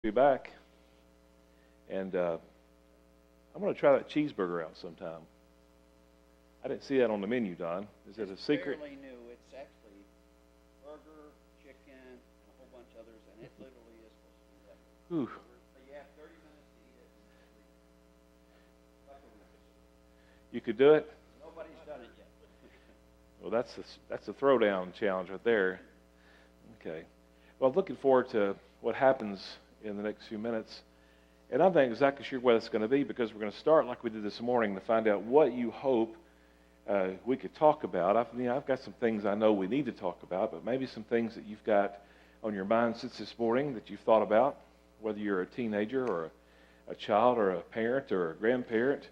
Be back, and I'm going to try that cheeseburger out sometime. I didn't see that on the menu, Don. Is it a secret? It's fairly new. It's actually burger, chicken, and a whole bunch of others, and it literally is supposed to be that. Ooh. So you have 30 minutes to eat it. You could do it? Nobody's done it yet. Well, that's a throwdown challenge right there. Okay. Well, I'm looking forward to what happens in the next few minutes. And I'm not exactly sure what it's going to be because we're going to start like we did this morning to find out what you hope we could talk about. I've got some things I know we need to talk about, but maybe some things that you've got on your mind since this morning that you've thought about, whether you're a teenager or a child or a parent or a grandparent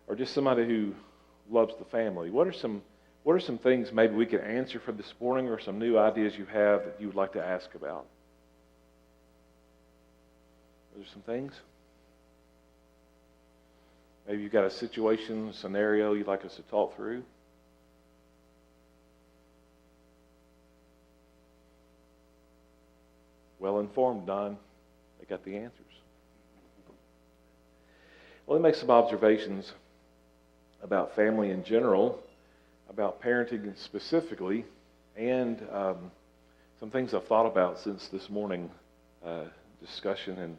or just somebody who loves the family. What are some things maybe we could answer for this morning, or some new ideas you have that you would like to ask about? Are there some things? Maybe you've got a situation, scenario you'd like us to talk through. Well informed, Don. They got the answers. Well, let me make some observations about family in general, about parenting specifically, and some things I've thought about since this morning discussion and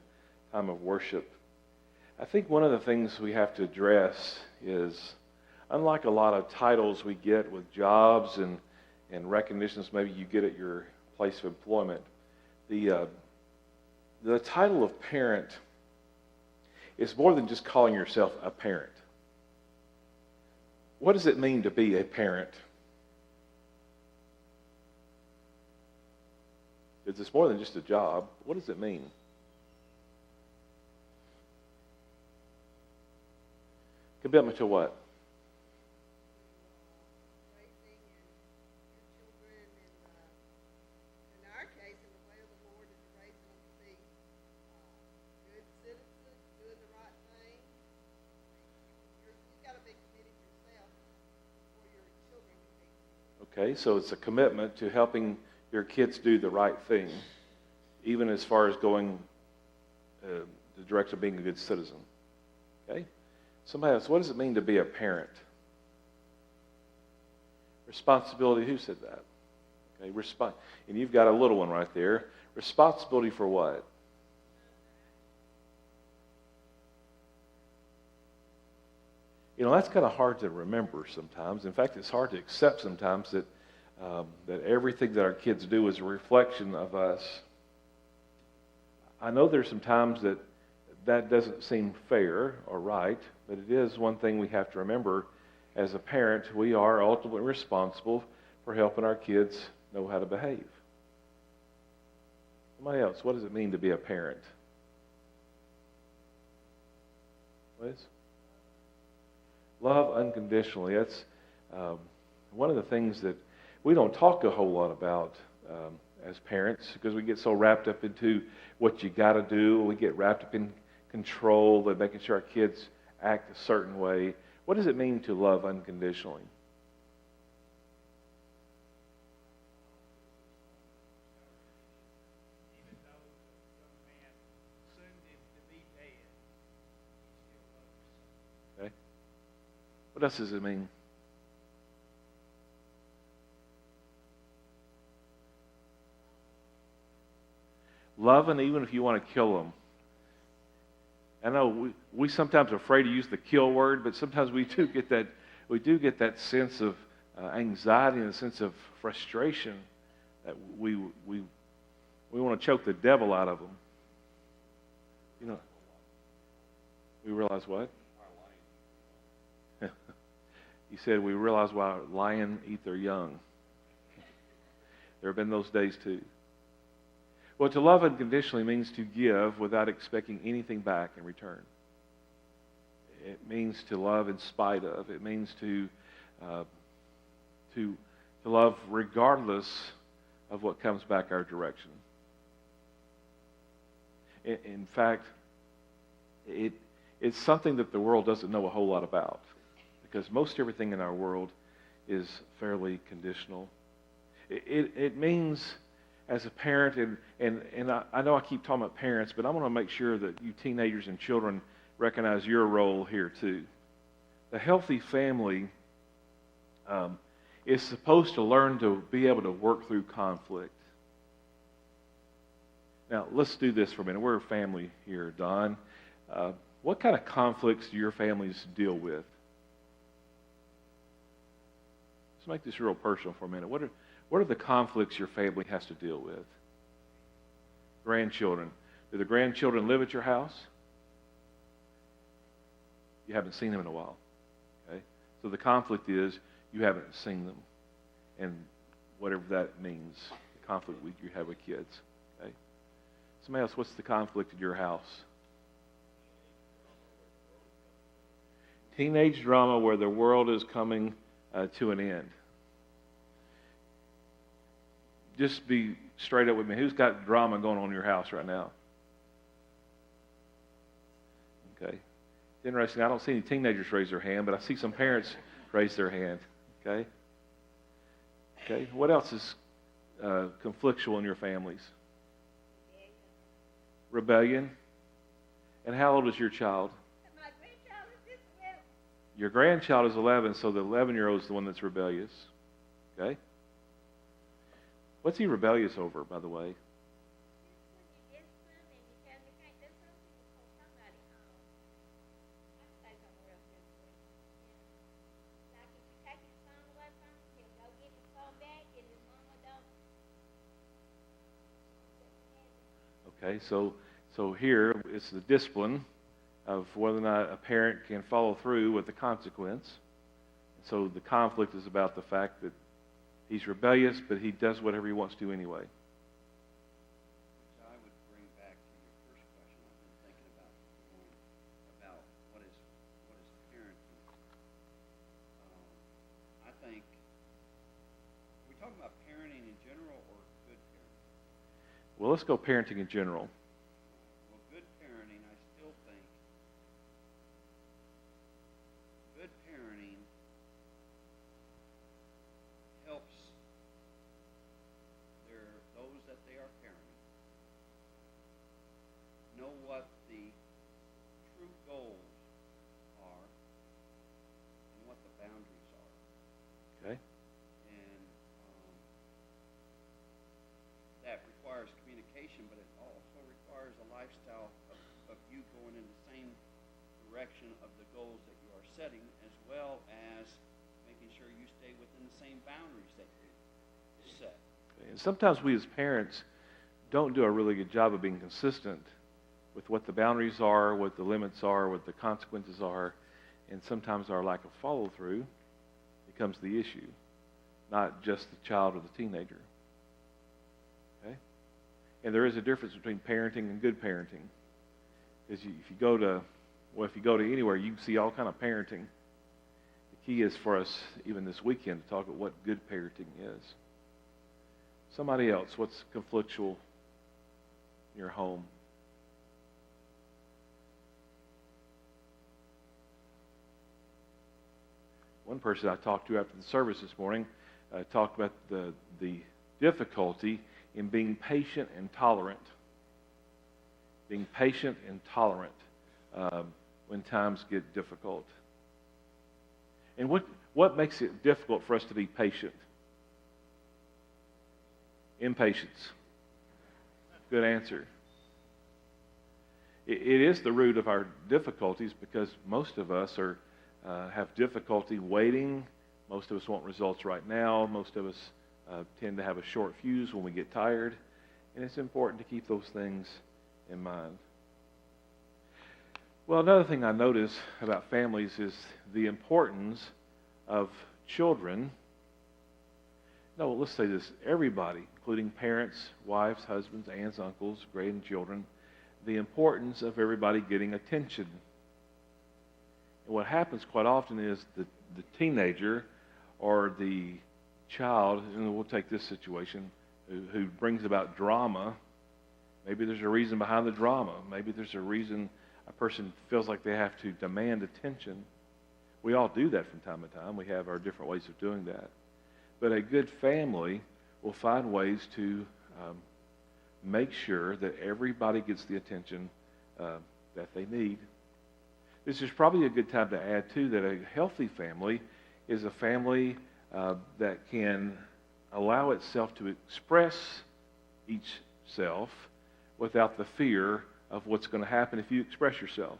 time of worship. I think one of the things we have to address is, unlike a lot of titles we get with jobs and recognitions maybe you get at your place of employment, the title of parent is more than just calling yourself a parent. What does it mean to be a parent? Because it's more than just a job. What does it mean? Commitment to what? Raising your children, and in our case, in the way of the Lord, is raising them to be good citizens, doing the right thing. You've got to be committed yourself before your children can be. Okay, so it's a commitment to helping your kids do the right thing, even as far as going the direction of being a good citizen. Okay? Somebody else, what does it mean to be a parent? Responsibility, who said that? Okay, and you've got a little one right there. Responsibility for what? You know, that's kind of hard to remember sometimes. In fact, it's hard to accept sometimes that everything that our kids do is a reflection of us. I know there's some times that doesn't seem fair or right, but it is one thing we have to remember. As a parent, we are ultimately responsible for helping our kids know how to behave. Somebody else, what does it mean to be a parent? Liz? Love unconditionally. That's one of the things that we don't talk a whole lot about as parents, because we get so wrapped up into what you got to do. We get wrapped up in control and making sure our kids act a certain way. What does it mean to love unconditionally? Even though the young man soon to be dead, he still loves his son. Okay. What else does it mean? Loving even if you want to kill them. I know we sometimes are afraid to use the kill word, but sometimes we do get that sense of anxiety and a sense of frustration that we want to choke the devil out of them. You know, we realize what? He said we realize why a lion eat their young. There have been those days too. Well, to love unconditionally means to give without expecting anything back in return. It means to love in spite of. It means to love regardless of what comes back our direction. In fact, it's something that the world doesn't know a whole lot about, because most everything in our world is fairly conditional. It means as a parent, and I know I keep talking about parents, but I want to make sure that you teenagers and children recognize your role here too. The healthy family is supposed to learn to be able to work through conflict. Now, let's do this for a minute. We're a family here, Don. What kind of conflicts do your families deal with? Let's make this real personal for a minute. What are the conflicts your family has to deal with? Grandchildren. Do the grandchildren live at your house? You haven't seen them in a while. Okay? So the conflict is you haven't seen them. And whatever that means, the conflict you have with kids. Okay? Somebody else, what's the conflict at your house? Teenage drama where the world is coming to an end. Just be straight up with me. Who's got drama going on in your house right now? Okay. It's interesting. I don't see any teenagers raise their hand, but I see some parents raise their hand. Okay. Okay. What else is conflictual in your families? Rebellion. And how old is your child? My grandchild is just 11. Your grandchild is 11, so the 11-year-old is the one that's rebellious. Okay? What's he rebellious over, by the way? Okay, so here it's the discipline of whether or not a parent can follow through with the consequence. So the conflict is about the fact that he's rebellious, but he does whatever he wants to anyway. Which I would bring back to your first question. I've been thinking about what is parenting. I think, are we talking about parenting in general or good parenting? Well, let's go parenting in general. Well, good parenting, I still think good parenting helps those that they are parenting know what the true goals are and what the boundaries are. Okay? And that requires communication, but it also requires a lifestyle of you going in the same direction of the goals that you are setting, as well as making sure you stay within the same boundaries that you set. And sometimes we as parents don't do a really good job of being consistent with what the boundaries are, what the limits are, what the consequences are, and sometimes our lack of follow-through becomes the issue, not just the child or the teenager. Okay? And there is a difference between parenting and good parenting. Because if you go to anywhere, you can see all kind of parenting. The key is for us, even this weekend, to talk about what good parenting is. Somebody else, what's conflictual in your home? One person I talked to after the service this morning talked about the difficulty in being patient and tolerant. Being patient and tolerant when times get difficult. And what makes it difficult for us to be patient? Impatience. Good answer. It is the root of our difficulties because most of us have difficulty waiting. Most of us want results right now. Most of us tend to have a short fuse when we get tired. And it's important to keep those things in mind. Well, another thing I notice about families is the importance of children. No, let's say this. Everybody, including parents, wives, husbands, aunts, uncles, grandchildren, the importance of everybody getting attention. And what happens quite often is the teenager or the child, and we'll take this situation, who brings about drama. Maybe there's a reason behind the drama. Maybe there's a reason a person feels like they have to demand attention. We all do that from time to time. We have our different ways of doing that. But a good family will find ways to make sure that everybody gets the attention that they need. This is probably a good time to add, too, that a healthy family is a family that can allow itself to express each self without the fear of what's going to happen if you express yourself.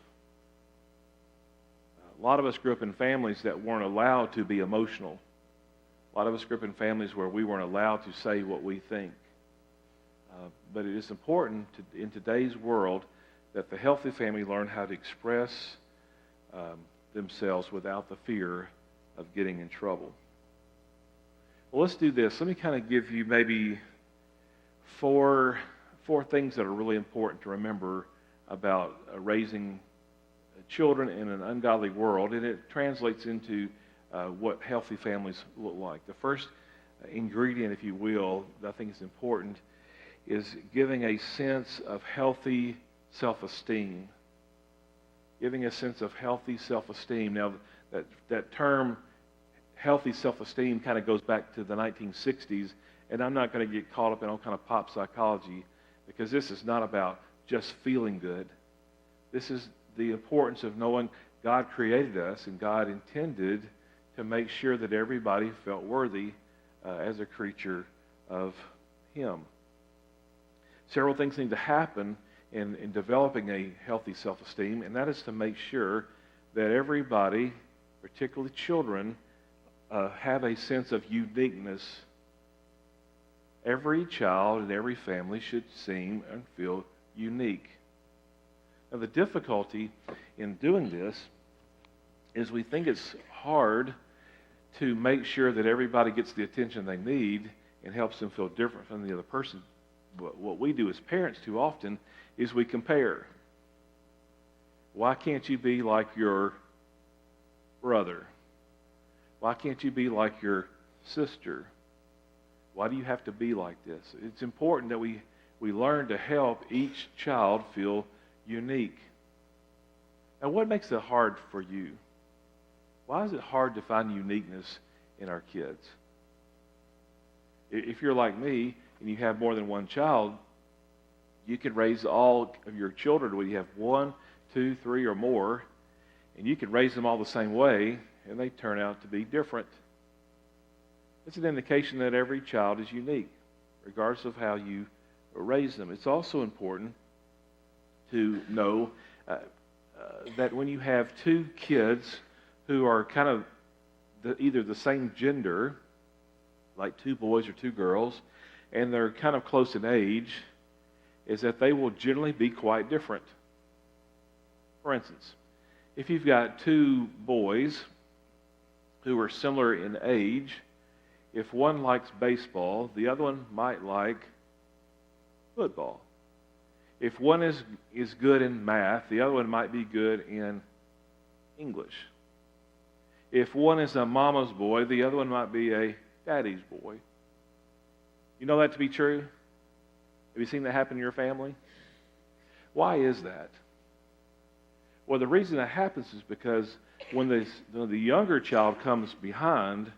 A lot of us grew up in families that weren't allowed to be emotional. A lot of us grew up in families where we weren't allowed to say what we think. But it is important in today's world that the healthy family learn how to express themselves without the fear of getting in trouble. Well, let's do this. Let me kind of give you maybe four things that are really important to remember about raising children in an ungodly world, and it translates into what healthy families look like. The first ingredient, if you will, that I think is important, is giving a sense of healthy self-esteem. Giving a sense of healthy self-esteem. Now, that term, healthy self-esteem, kind of goes back to the 1960s, and I'm not going to get caught up in all kind of pop psychology, because this is not about just feeling good. This is the importance of knowing God created us, and God intended to make sure that everybody felt worthy as a creature of Him. Several things need to happen in developing a healthy self-esteem, and that is to make sure that everybody, particularly children, have a sense of uniqueness. Every child and every family should seem and feel unique. Now, the difficulty in doing this is we think it's hard to make sure that everybody gets the attention they need and helps them feel different from the other person. But what we do as parents too often is we compare. Why can't you be like your brother? Why can't you be like your sister? Why do you have to be like this? It's important that we learn to help each child feel unique. Now, what makes it hard for you? Why is it hard to find uniqueness in our kids? If you're like me and you have more than one child, you could raise all of your children when you have 1, 2, 3, or more, and you could raise them all the same way, and they turn out to be different. It's an indication that every child is unique, regardless of how you raise them. It's also important to know that when you have two kids who are kind of either the same gender, like two boys or two girls, and they're kind of close in age, is that they will generally be quite different. For instance, if you've got two boys who are similar in age, if one likes baseball, the other one might like football. If one is good in math, the other one might be good in English. If one is a mama's boy, the other one might be a daddy's boy. You know that to be true? Have you seen that happen in your family? Why is that? Well, the reason that happens is because when the younger child comes behind,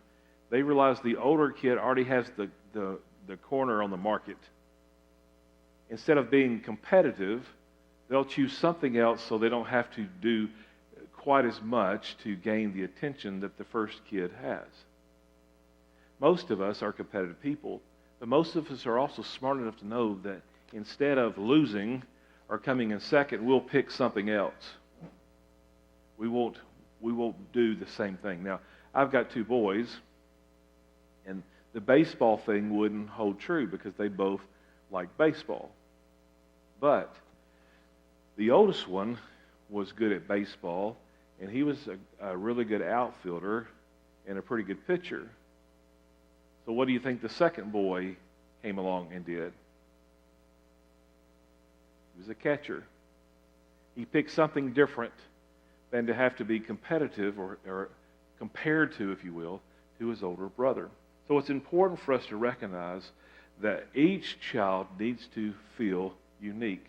they realize the older kid already has the corner on the market. Instead of being competitive, they'll choose something else so they don't have to do quite as much to gain the attention that the first kid has. Most of us are competitive people, but most of us are also smart enough to know that instead of losing or coming in second, we'll pick something else. We won't do the same thing. Now, I've got two boys, and the baseball thing wouldn't hold true because they both like baseball. But the oldest one was good at baseball, and he was a really good outfielder and a pretty good pitcher. So what do you think the second boy came along and did? He was a catcher. He picked something different than to have to be competitive or compared to, if you will, to his older brother. So it's important for us to recognize that each child needs to feel unique.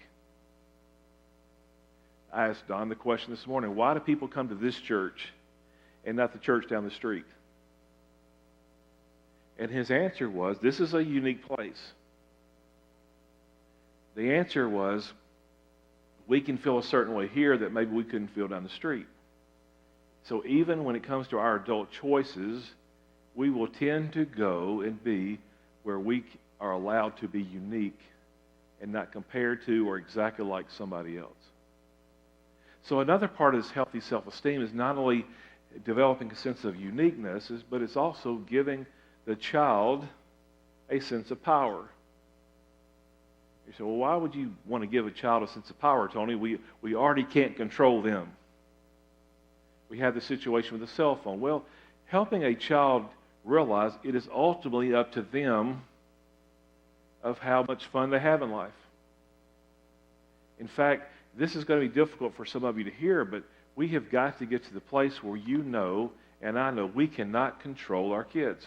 I asked Don the question this morning, why do people come to this church and not the church down the street? And his answer was, this is a unique place. the answer was, we can feel a certain way here that maybe we couldn't feel down the street. So even when it comes to our adult choices, we will tend to go and be where we are allowed to be unique and not compared to or exactly like somebody else. So another part of this healthy self-esteem is not only developing a sense of uniqueness, but it's also giving the child a sense of power. You say, well, why would you want to give a child a sense of power, Tony? We already can't control them. We have the situation with the cell phone. Well, helping a child realize it is ultimately up to them of how much fun they have in life. In fact, this is going to be difficult for some of you to hear, but we have got to get to the place where you know, and I know, we cannot control our kids.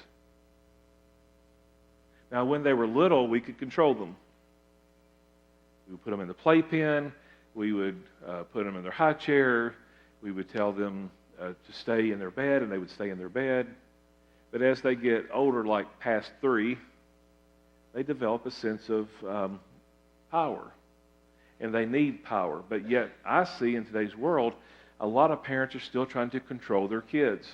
Now, when they were little, we could control them. We would put them in the playpen. We would put them in their high chair. We would tell them to stay in their bed, and they would stay in their bed. But as they get older, like past 3, they develop a sense of power. And they need power. But yet, I see in today's world, a lot of parents are still trying to control their kids.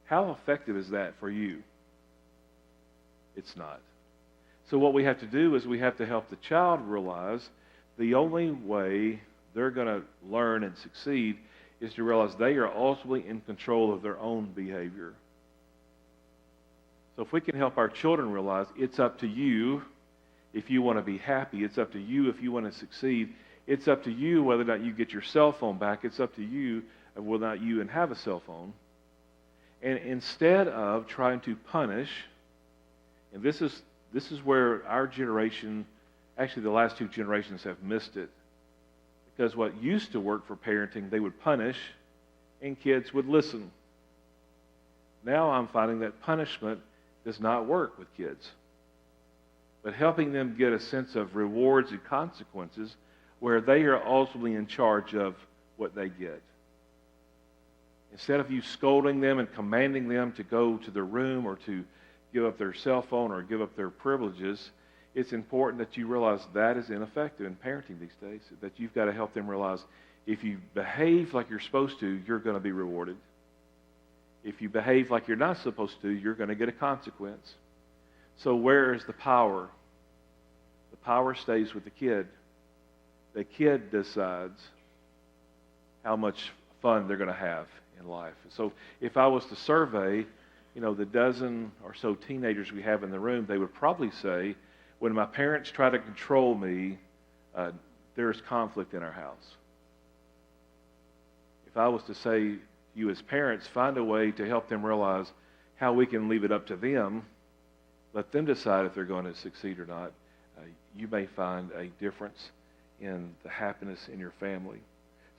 How effective is that for you? It's not. So what we have to do is we have to help the child realize the only way they're going to learn and succeed is to realize they are ultimately in control of their own behavior. So if we can help our children realize it's up to you if you want to be happy, it's up to you if you want to succeed, it's up to you whether or not you get your cell phone back, it's up to you whether or not you have a cell phone. And instead of trying to punish, and this is where our generation, actually the last 2 generations have missed it. Because what used to work for parenting, they would punish and kids would listen. Now I'm finding that punishment does not work with kids. But helping them get a sense of rewards and consequences where they are ultimately in charge of what they get. Instead of you scolding them and commanding them to go to their room or to give up their cell phone or give up their privileges, it's important that you realize that is ineffective in parenting these days, that you've got to help them realize if you behave like you're supposed to, you're going to be rewarded. If you behave like you're not supposed to, you're going to get a consequence. So where is the power? The power stays with the kid. The kid decides how much fun they're going to have in life. So if I was to survey, the dozen or so teenagers we have in the room, they would probably say, when my parents try to control me, there's conflict in our house. If I was to say, you as parents, find a way to help them realize how we can leave it up to them, let them decide if they're going to succeed or not, you may find a difference in the happiness in your family.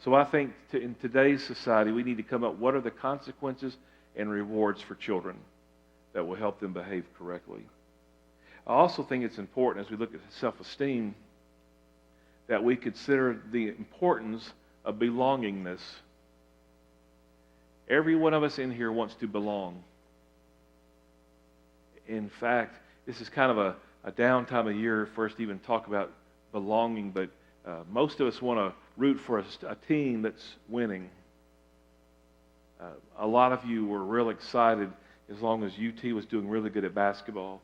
So I think in today's society, we need to come up, what are the consequences and rewards for children that will help them behave correctly? I also think it's important as we look at self-esteem that we consider the importance of belongingness. Every one of us in here wants to belong. In fact, this is kind of a down time of year for us to even talk about belonging, but most of us want to root for a team that's winning. A lot of you were real excited as long as UT was doing really good at basketball.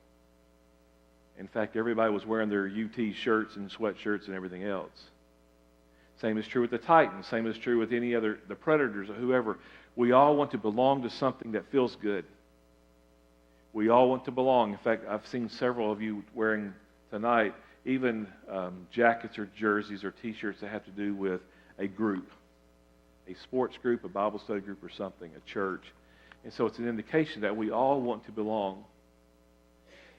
In fact, everybody was wearing their UT shirts and sweatshirts and everything else. Same is true with the Titans. Same is true with any other, the Predators or whoever. We all want to belong to something that feels good. We all want to belong. In fact, I've seen several of you wearing tonight even jackets or jerseys or T-shirts that have to do with a group, a sports group, a Bible study group or something, a church. And so it's an indication that we all want to belong.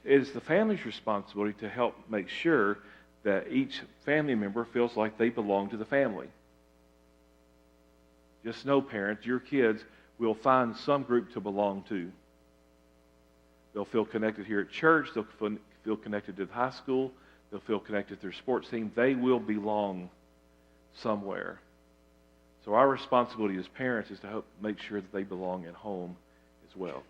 It is the family's responsibility to help make sure that each family member feels like they belong to the family. Just know, parents, your kids will find some group to belong to. They'll feel connected here at church. They'll feel connected to the high school. They'll feel connected to their sports team. They will belong somewhere. So our responsibility as parents is to help make sure that they belong at home as well.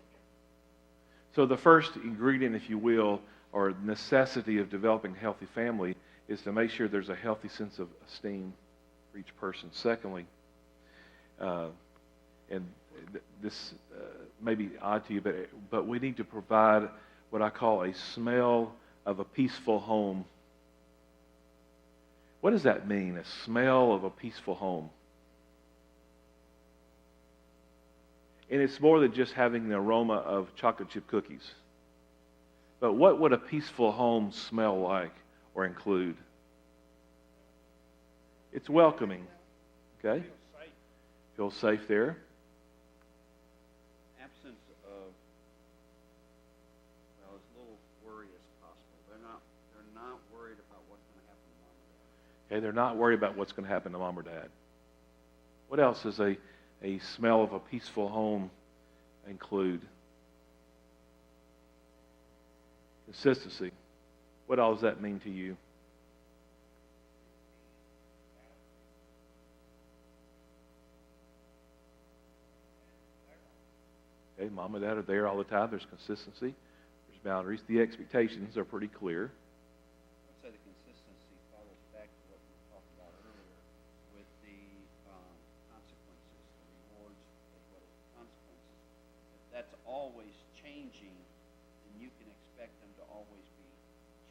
So the first ingredient, if you will, or necessity of developing a healthy family is to make sure there's a healthy sense of esteem for each person. Secondly, this may be odd to you, but we need to provide what I call a smell of a peaceful home. What does that mean, a smell of a peaceful home? And it's more than just having the aroma of chocolate chip cookies. But what would a peaceful home smell like or include? It's welcoming. Okay? Feel safe there. Absence of, well, as little worry as possible. They're not worried about what's going to happen to mom and dad. Okay, they're not worried about what's going to happen to mom or dad. What else does a smell of a peaceful home include? Consistency. What all does that mean to you? Okay, mom and dad are there all the time. There's consistency. There's boundaries. The expectations are pretty clear. I'd say the consistency follows back to what we talked about earlier with the consequences, the rewards as well as the consequences. If that's always changing, then you can expect them to always be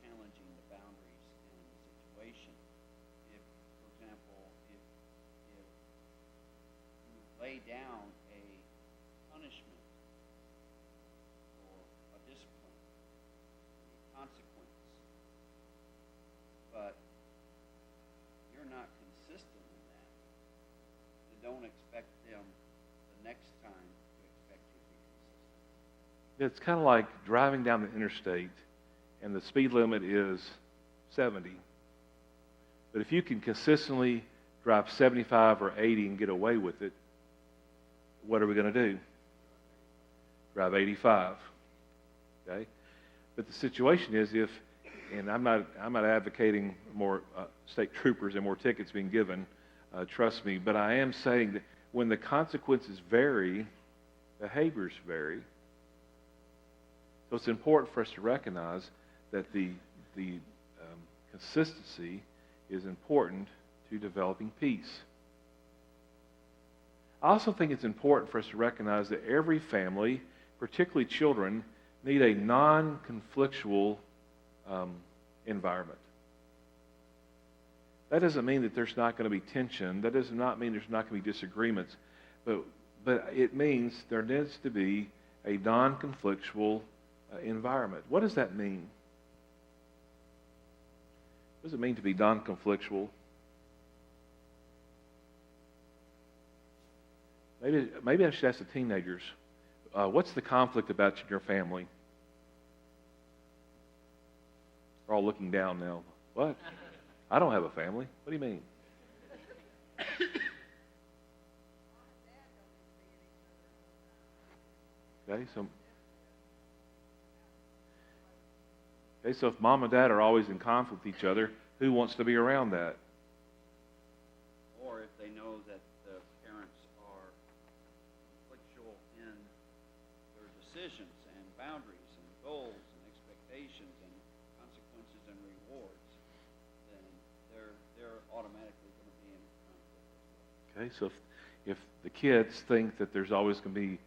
challenging the boundaries and the situation. If, for example, if you lay down a punishment or a discipline, a consequence, but you're not consistent in that, then don't expect them the next time to expect you to be consistent. It's kind of like driving down the interstate and the speed limit is 70. But if you can consistently drive 75 or 80 and get away with it, what are we going to do? Drive 85. Okay? But the situation is and I'm not advocating more state troopers and more tickets being given, trust me, but I am saying that when the consequences vary, behaviors vary. So it's important for us to recognize that the consistency is important to developing peace. I also think it's important for us to recognize that every family, particularly children, need a non-conflictual environment. That doesn't mean that there's not going to be tension. That does not mean there's not going to be disagreements. But it means there needs to be a non-conflictual environment. What does that mean? What does it mean to be non-conflictual? Maybe I should ask the teenagers, what's the conflict about in your family? They're all looking down now. What? I don't have a family. What do you mean? Okay, so if mom and dad are always in conflict with each other, who wants to be around that? Or if they know that the parents are conflictual in their decisions and boundaries and goals and expectations and consequences and rewards, then they're automatically going to be in conflict. Okay, so if the kids think that there's always going to be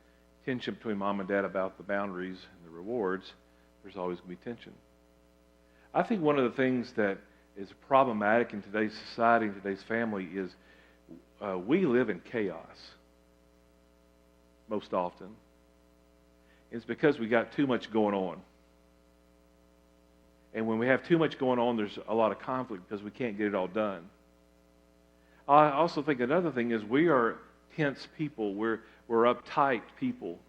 tension between mom and dad about the boundaries and the rewards, there's always going to be tension. I think one of the things that is problematic in today's society, in today's family, is we live in chaos most often. It's because we got too much going on. And when we have too much going on, there's a lot of conflict because we can't get it all done. I also think another thing is we are tense people. We're uptight people.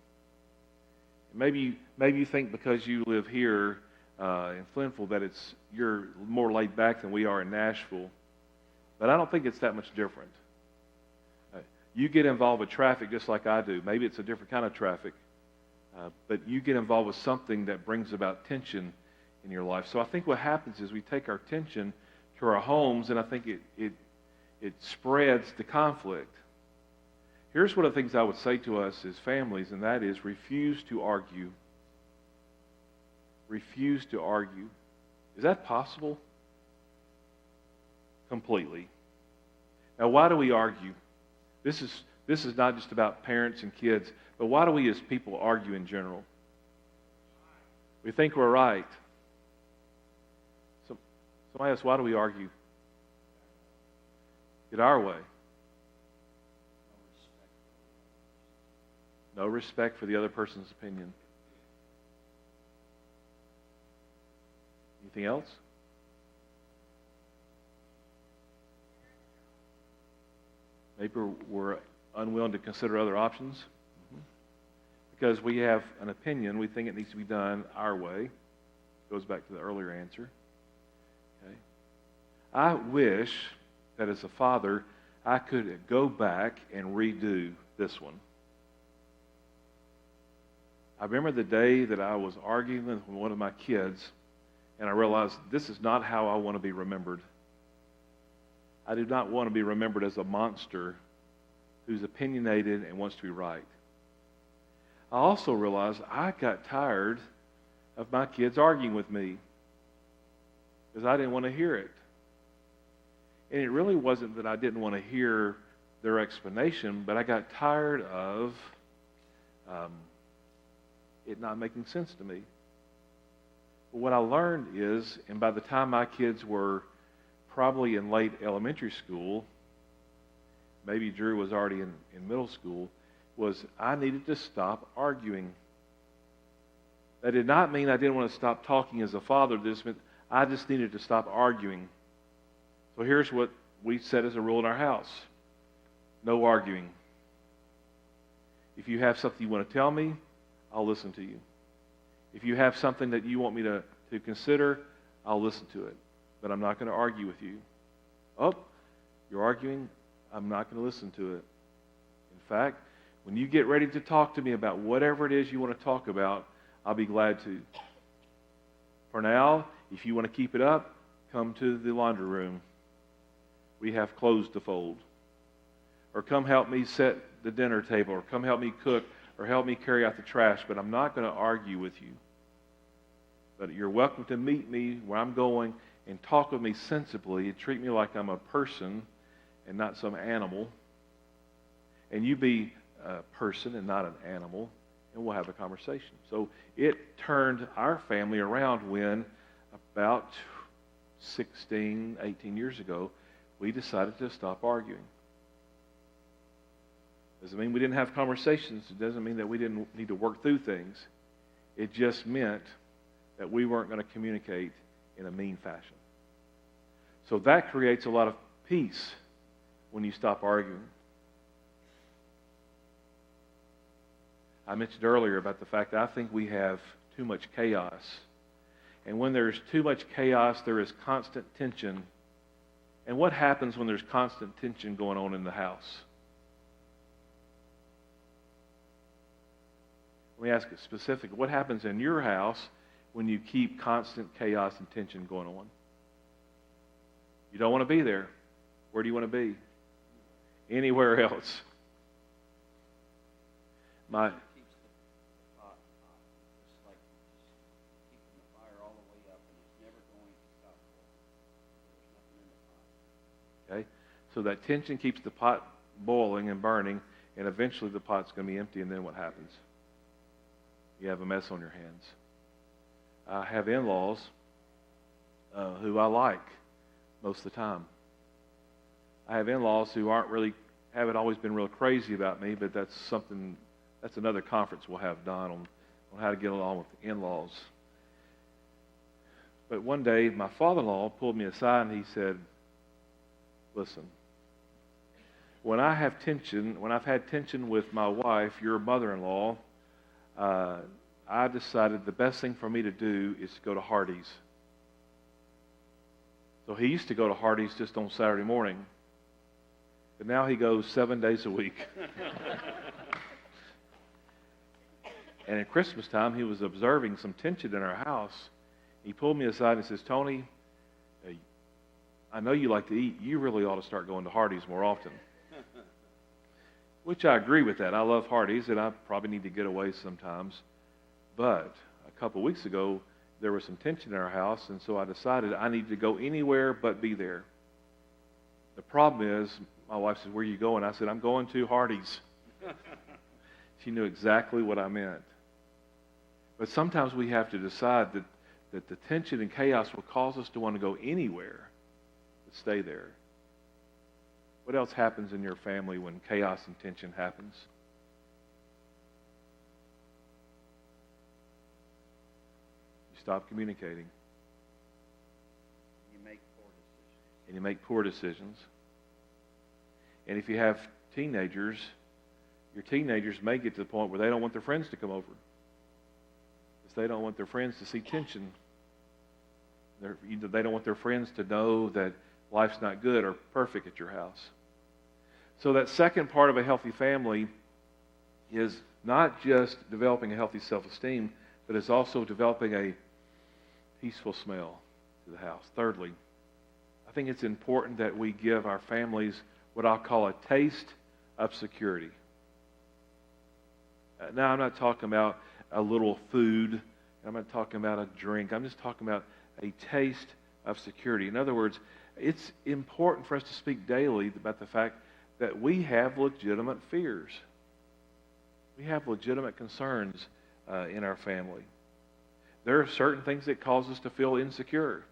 Maybe you think because you live here in Flintville that you're more laid back than we are in Nashville. But I don't think it's that much different. You get involved with traffic just like I do. Maybe it's a different kind of traffic. But you get involved with something that brings about tension in your life. So I think what happens is we take our tension to our homes, and I think it spreads the conflict. Here's one of the things I would say to us as families, and that is refuse to argue. refuse to argue. Is that possible? Completely. Now, why do we argue? This is not just about parents and kids, but why do we as people argue in general? We think we're right. So, somebody else, why do we argue? Get our way. No respect for the other person's opinion. Anything else? Maybe we're unwilling to consider other options. Because we have an opinion, we think it needs to be done our way. Goes back to the earlier answer. Okay. I wish that as a father, I could go back and redo this one. I remember the day that I was arguing with one of my kids, and I realized this is not how I want to be remembered. I do not want to be remembered as a monster who's opinionated and wants to be right. I also realized I got tired of my kids arguing with me because I didn't want to hear it. And it really wasn't that I didn't want to hear their explanation, but I got tired of it not making sense to me. But what I learned is, and by the time my kids were probably in late elementary school, maybe Drew was already in middle school, was I needed to stop arguing. That did not mean I didn't want to stop talking as a father. This meant I just needed to stop arguing. So here's what we set as a rule in our house. No arguing. If you have something you want to tell me, I'll listen to you. If you have something that you want me to consider, I'll listen to it. But I'm not going to argue with you. Oh, you're arguing? I'm not going to listen to it. In fact, when you get ready to talk to me about whatever it is you want to talk about, I'll be glad to. For now, if you want to keep it up, come to the laundry room. We have clothes to fold. Or come help me set the dinner table, or come help me cook, or help me carry out the trash, but I'm not going to argue with you. But you're welcome to meet me where I'm going and talk with me sensibly and treat me like I'm a person and not some animal. And you be a person and not an animal, and we'll have a conversation. So it turned our family around when about 16, 18 years ago, we decided to stop arguing. Doesn't mean we didn't have conversations. It doesn't mean that we didn't need to work through things. It just meant that we weren't going to communicate in a mean fashion. So that creates a lot of peace when you stop arguing. I mentioned earlier about the fact that I think we have too much chaos. And when there's too much chaos, there is constant tension. And what happens when there's constant tension going on in the house? Let me ask it specifically. What happens in your house when you keep constant chaos and tension going on? You don't want to be there. Where do you want to be? Anywhere else. My Keeps the pot hot. It's like just keeping the fire all the way up, and it's never going to stop boiling. There's nothing in the pot. Okay? So that tension keeps the pot boiling and burning, and eventually the pot's going to be empty, and then what happens? You have a mess on your hands. I have in-laws who I like most of the time. I have in-laws who haven't always been real crazy about me, but that's another conference we'll have done on how to get along with in-laws. But one day, my father-in-law pulled me aside and he said, listen, when I've had tension with my wife, your mother-in-law, I decided the best thing for me to do is to go to Hardee's. So he used to go to Hardee's just on Saturday morning. But now he goes 7 days a week. And at Christmas time, he was observing some tension in our house. He pulled me aside and says, Tony, I know you like to eat. You really ought to start going to Hardee's more often. Which I agree with that. I love Hardee's, and I probably need to get away sometimes. But a couple of weeks ago, there was some tension in our house, and so I decided I needed to go anywhere but be there. The problem is, my wife said, "Where are you going?" I said, "I'm going to Hardee's." She knew exactly what I meant. But sometimes we have to decide that the tension and chaos will cause us to want to go anywhere but stay there. What else happens in your family when chaos and tension happens? You stop communicating. You make poor decisions. And you make poor decisions. And if you have teenagers, your teenagers may get to the point where they don't want their friends to come over. Because they don't want their friends to see tension. They don't want their friends to know that life's not good or perfect at your house. So that second part of a healthy family is not just developing a healthy self-esteem, but it's also developing a peaceful smell to the house. Thirdly, I think it's important that we give our families what I'll call a taste of security. Now, I'm not talking about a little food. I'm not talking about a drink. I'm just talking about a taste of security. In other words, it's important for us to speak daily about the fact that we have legitimate fears. We have legitimate concerns in our family. There are certain things that cause us to feel insecure.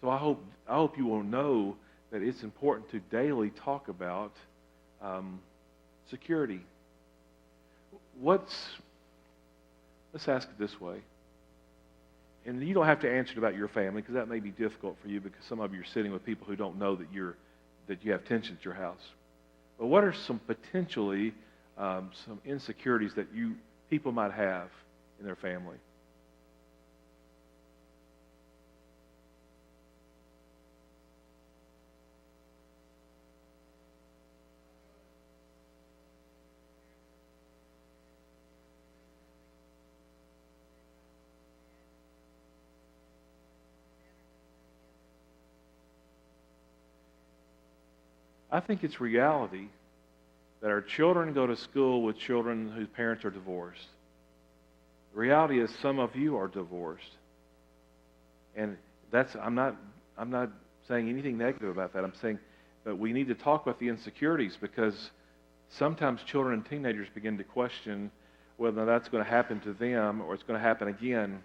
So I hope you will know that it's important to daily talk about security. Let's ask it this way. And you don't have to answer it about your family, because that may be difficult for you, because some of you are sitting with people who don't know that you have tension at your house. But what are some potentially some insecurities that people might have in their family? I think it's reality that our children go to school with children whose parents are divorced. The reality is some of you are divorced. And I'm not saying anything negative about that. I'm saying that we need to talk about the insecurities, because sometimes children and teenagers begin to question whether that's going to happen to them or it's going to happen again.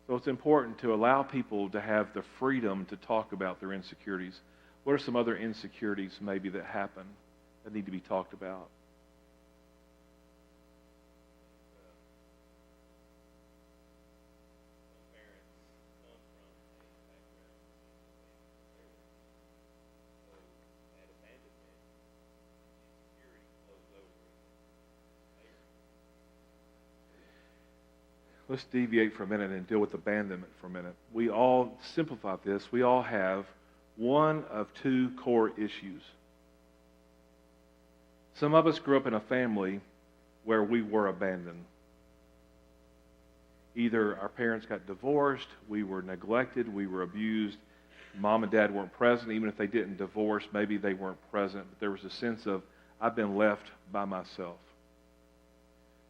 So it's important to allow people to have the freedom to talk about their insecurities. What are some other insecurities maybe that happen that need to be talked about? Let's deviate for a minute and deal with abandonment for a minute. We all simplify this. We all have one of two core issues. Some of us grew up in a family where we were abandoned. Either our parents got divorced, we were neglected, we were abused, mom and dad weren't present. Even if they didn't divorce, maybe they weren't present. But there was a sense of, I've been left by myself.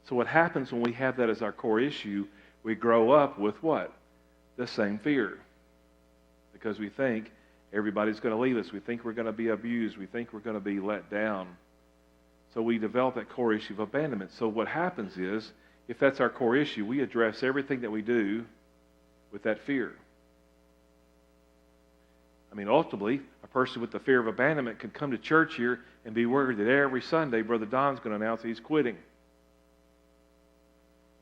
So what happens when we have that as our core issue, we grow up with what? The same fear. Because we think everybody's going to leave us. We think we're going to be abused. We think we're going to be let down. So we develop that core issue of abandonment. So what happens is, if that's our core issue, we address everything that we do with that fear. I mean, ultimately, a person with the fear of abandonment could come to church here and be worried that every Sunday Brother Don's going to announce he's quitting.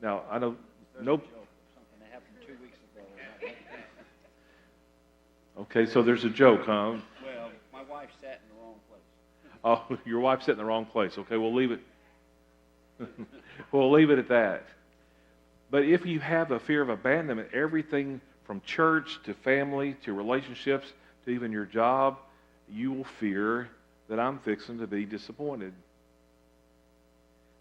Now, I know... Nope. Something that happened 2 weeks ago. Okay, so there's a joke, huh? Well, my wife sat in the wrong place. Oh, your wife sat in the wrong place. Okay, we'll leave it. We'll leave it at that. But if you have a fear of abandonment, everything from church to family to relationships to even your job, you will fear that I'm fixing to be disappointed.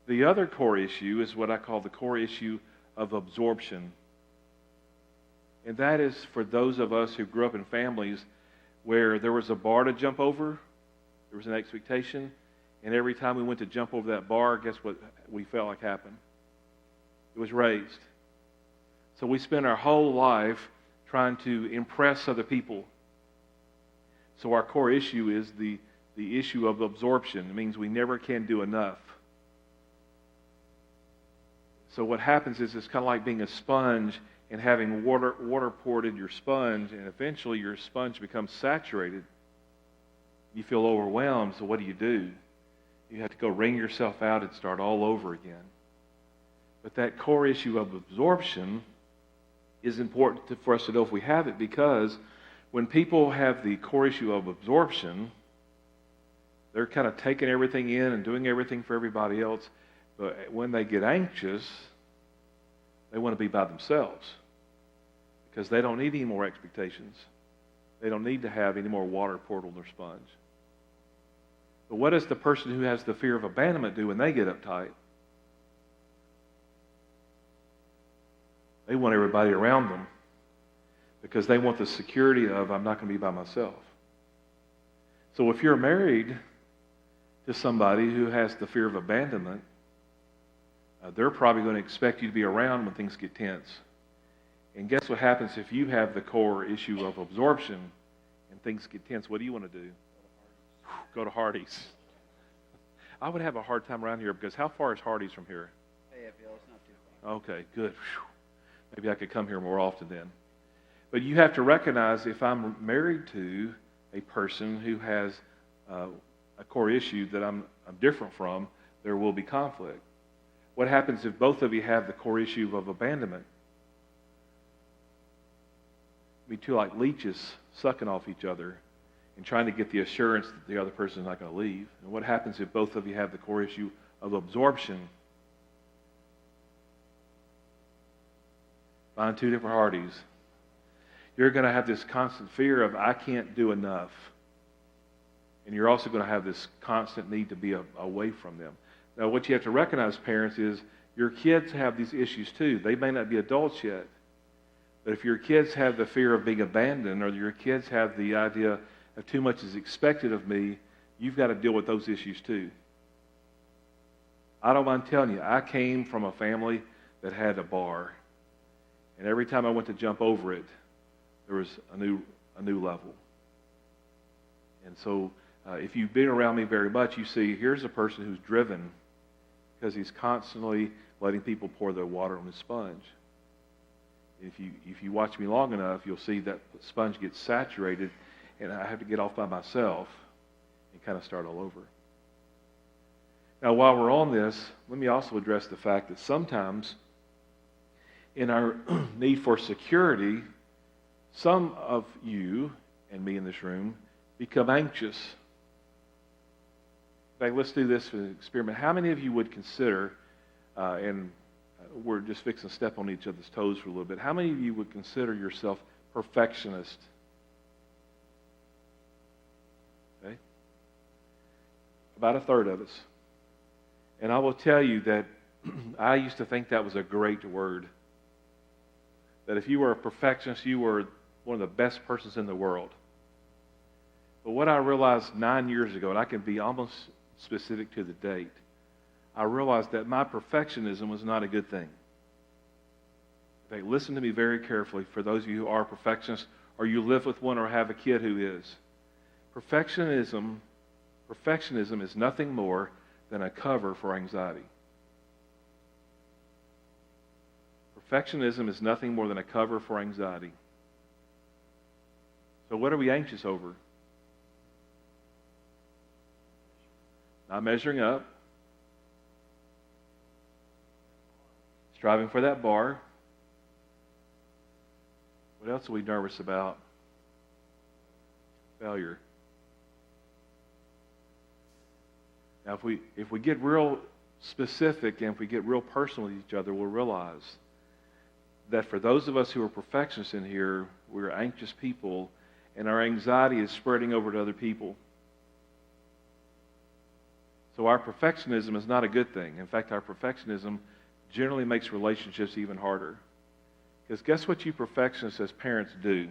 The other core issue is what I call the core issue of absorption. And that is for those of us who grew up in families where there was a bar to jump over, there was an expectation, and every time we went to jump over that bar, guess what we felt like happened? It was raised. So we spend our whole life trying to impress other people. So our core issue is the issue of absorption. It means we never can do enough. So what happens is it's kind of like being a sponge and having water poured in your sponge, and eventually your sponge becomes saturated. You feel overwhelmed, so what do? You have to go wring yourself out and start all over again. But that core issue of absorption is important for us to know if we have it, because when people have the core issue of absorption, they're kind of taking everything in and doing everything for everybody else. But when they get anxious, they want to be by themselves because they don't need any more expectations. They don't need to have any more water poured on their sponge. But what does the person who has the fear of abandonment do when they get uptight? They want everybody around them because they want the security of, I'm not going to be by myself. So if you're married to somebody who has the fear of abandonment, they're probably going to expect you to be around when things get tense. And guess what happens if you have the core issue of absorption and things get tense? What do you want to do? Go to Hardee's. I would have a hard time around here because how far is Hardee's from here? AFL, it's not too far. Okay, good. Whew. Maybe I could come here more often then. But you have to recognize if I'm married to a person who has a core issue that I'm different from, there will be conflict. What happens if both of you have the core issue of abandonment? Be two like leeches sucking off each other and trying to get the assurance that the other person is not going to leave. And what happens if both of you have the core issue of absorption? Find two different Hardee's. You're going to have this constant fear of, I can't do enough. And you're also going to have this constant need to be away from them. Now, what you have to recognize, parents, is your kids have these issues too. They may not be adults yet. But if your kids have the fear of being abandoned, or your kids have the idea of too much is expected of me, you've got to deal with those issues too. I don't mind telling you, I came from a family that had a bar. And every time I went to jump over it, there was a new level. And so if you've been around me very much, you see here's a person who's driven because he's constantly letting people pour their water on his sponge. If you watch me long enough, you'll see that sponge gets saturated, and I have to get off by myself and kind of start all over. Now, while we're on this, let me also address the fact that sometimes in our need for security, some of you and me in this room become anxious. In fact, let's do this for an experiment. How many of you would consider, and we're just fixing to step on each other's toes for a little bit, how many of you would consider yourself perfectionist? Okay? About a third of us. And I will tell you that I used to think that was a great word. That if you were a perfectionist, you were one of the best persons in the world. But what I realized 9 years ago, and I can be almost specific to the date, I realized that my perfectionism was not a good thing. In fact, listen to me very carefully for those of you who are perfectionists, or you live with one or have a kid who is. Perfectionism is nothing more than a cover for anxiety. Perfectionism is nothing more than a cover for anxiety. So what are we anxious over? Not measuring up. Striving for that bar. What else are we nervous about? Failure. Now, if we get real specific and if we get real personal with each other, we'll realize that for those of us who are perfectionists in here, we're anxious people, and our anxiety is spreading over to other people. So our perfectionism is not a good thing. In fact, our perfectionism generally makes relationships even harder. Because guess what you perfectionists as parents do?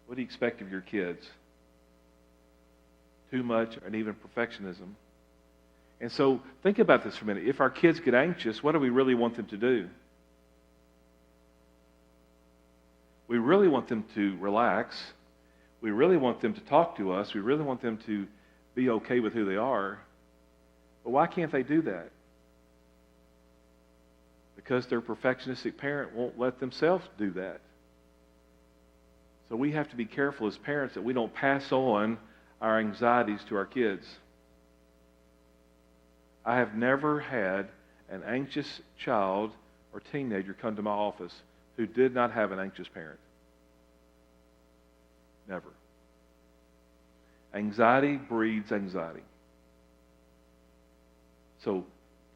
What do you expect of your kids? Too much and even perfectionism. And so think about this for a minute. If our kids get anxious, what do we really want them to do? We really want them to relax. We really want them to talk to us. We really want them to be okay with who they are. But why can't they do that? Because their perfectionistic parent won't let themselves do that. So we have to be careful as parents that we don't pass on our anxieties to our kids. I have never had an anxious child or teenager come to my office who did not have an anxious parent. Never. Anxiety breeds anxiety. So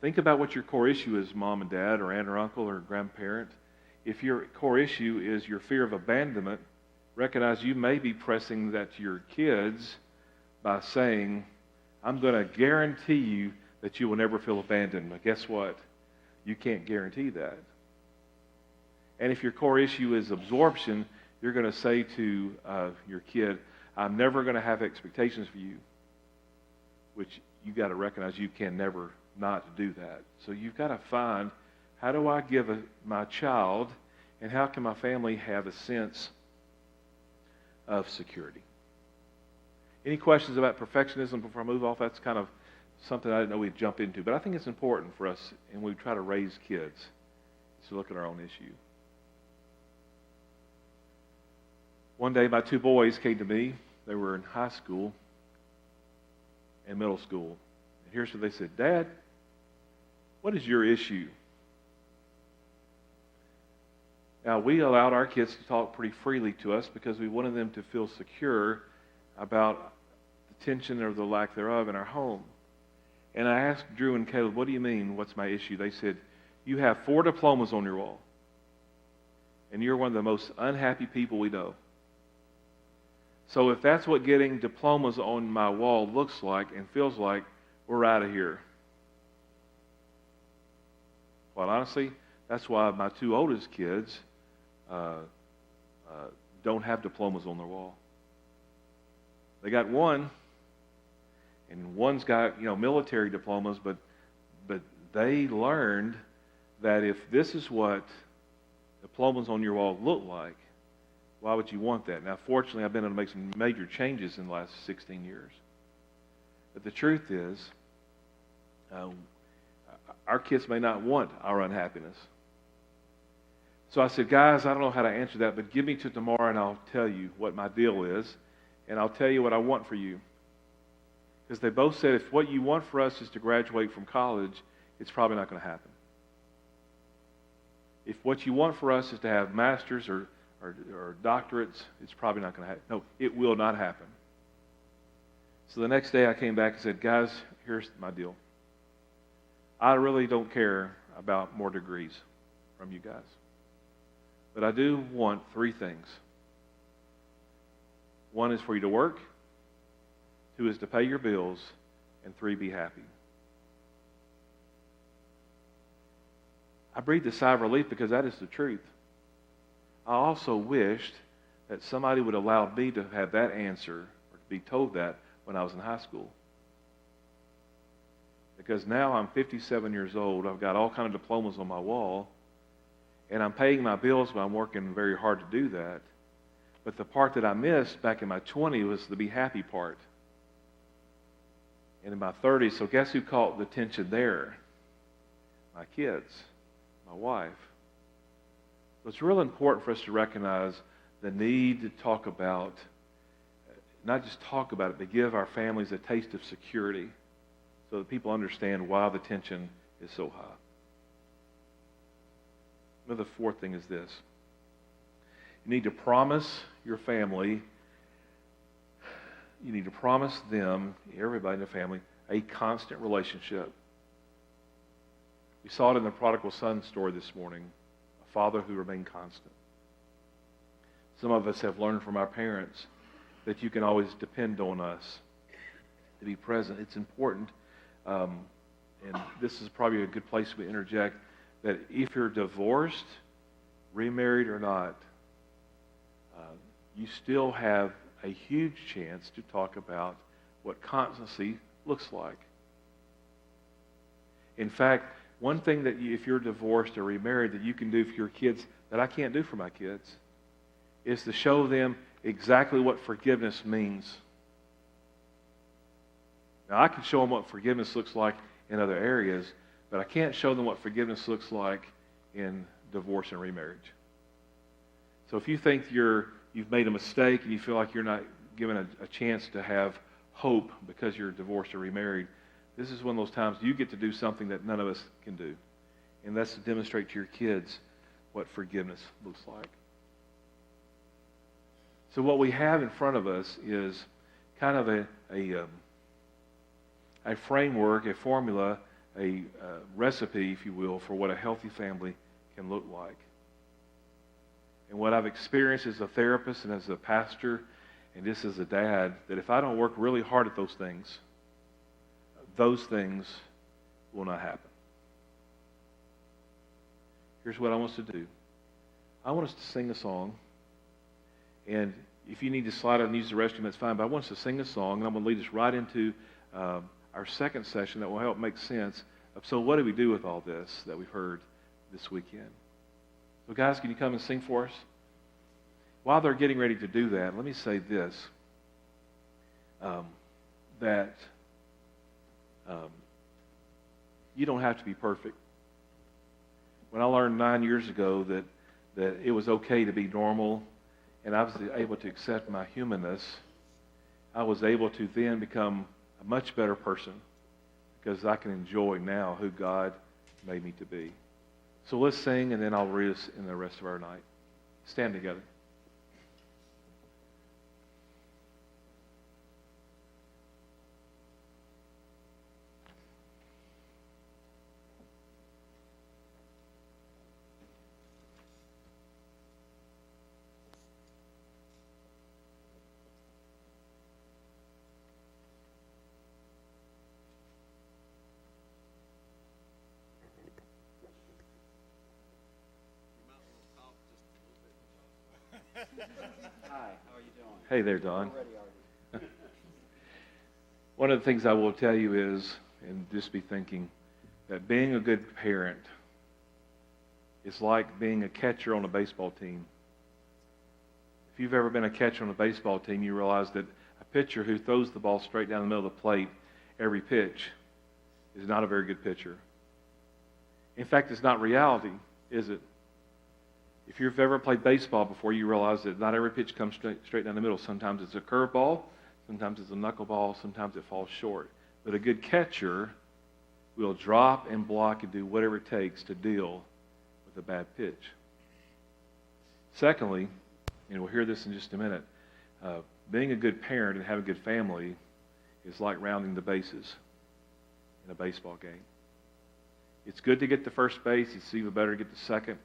think about what your core issue is, mom and dad, or aunt or uncle, or grandparent. If your core issue is your fear of abandonment, recognize you may be pressing that to your kids by saying, I'm going to guarantee you that you will never feel abandoned. But guess what? You can't guarantee that. And if your core issue is absorption, you're going to say to your kid, I'm never going to have expectations for you, which you got to recognize you can never not do that. So you've got to find, how do I give my child, and how can my family have a sense of security? Any questions about perfectionism before I move off? That's kind of something I didn't know we'd jump into, but I think it's important for us, and we try to raise kids, to look at our own issue. One day, my two boys came to me. They were in high school and middle school. And here's what they said: Dad, what is your issue? Now, we allowed our kids to talk pretty freely to us because we wanted them to feel secure about the tension or the lack thereof in our home. And I asked Drew and Caleb, what do you mean, what's my issue? They said, you have 4 diplomas on your wall, and you're one of the most unhappy people we know. So if that's what getting diplomas on my wall looks like and feels like, we're out of here. Quite honestly, that's why my 2 oldest kids don't have diplomas on their wall. They got one, and one's got military diplomas, but they learned that if this is what diplomas on your wall look like, why would you want that? Now, fortunately, I've been able to make some major changes in the last 16 years. But the truth is, our kids may not want our unhappiness. So I said, guys, I don't know how to answer that, but give me to tomorrow and I'll tell you what my deal is, and I'll tell you what I want for you. Because they both said, if what you want for us is to graduate from college, it's probably not going to happen. If what you want for us is to have masters or doctorates, it's probably not going to happen. No, it will not happen. So the next day I came back and said, guys, here's my deal. I really don't care about more degrees from you guys. But I do want 3 things. 1 is for you to work. 2 is to pay your bills. And 3, be happy. I breathed a sigh of relief because that is the truth. I also wished that somebody would allow me to have that answer or to be told that when I was in high school. Because now I'm 57 years old. I've got all kinds of diplomas on my wall. And I'm paying my bills, but I'm working very hard to do that. But the part that I missed back in my 20s was the be happy part. And in my 30s, so guess who caught the tension there? My kids, my wife. So it's real important for us to recognize the need to talk about, not just talk about it, but give our families a taste of security so that people understand why the tension is so high. Another 4th thing is this. You need to promise your family, you need to promise them, everybody in the family, a constant relationship. We saw it in the prodigal son story this morning, a father who remained constant. Some of us have learned from our parents that you can always depend on us to be present. It's important, and this is probably a good place to interject, that if you're divorced, remarried or not, you still have a huge chance to talk about what constancy looks like. In fact, one thing that if you're divorced or remarried that you can do for your kids that I can't do for my kids is to show them exactly what forgiveness means. Now, I can show them what forgiveness looks like in other areas, but I can't show them what forgiveness looks like in divorce and remarriage. So if you think you've made a mistake and you feel like you're not given a chance to have hope because you're divorced or remarried, this is one of those times you get to do something that none of us can do. And that's to demonstrate to your kids what forgiveness looks like. So what we have in front of us is kind of a framework, a formula, a recipe, if you will, for what a healthy family can look like. And what I've experienced as a therapist and as a pastor and just as a dad, that if I don't work really hard at those things will not happen. Here's what I want us to do. I want us to sing a song. And if you need to slide out and use the restroom, that's fine. But I want us to sing a song, and I'm going to lead us right into our second session that will help make sense of, so what do we do with all this that we've heard this weekend? So guys, can you come and sing for us? While they're getting ready to do that, let me say this, that you don't have to be perfect. When I learned 9 years ago that it was okay to be normal, and I was able to accept my humanness, I was able to then become a much better person because I can enjoy now who God made me to be. So let's sing, and then I'll read us in the rest of our night. Stand together. Hi, how are you doing? Hey there, Don. Ready, are you? One of the things I will tell you is, and just be thinking, that being a good parent is like being a catcher on a baseball team. If you've ever been a catcher on a baseball team, you realize that a pitcher who throws the ball straight down the middle of the plate every pitch is not a very good pitcher. In fact, it's not reality, is it? If you've ever played baseball before, you realize that not every pitch comes straight down the middle. Sometimes it's a curveball, sometimes it's a knuckleball, sometimes it falls short. But a good catcher will drop and block and do whatever it takes to deal with a bad pitch. Secondly, and we'll hear this in just a minute, being a good parent and having a good family is like rounding the bases in a baseball game. It's good to get to first base. It's even better to get to second.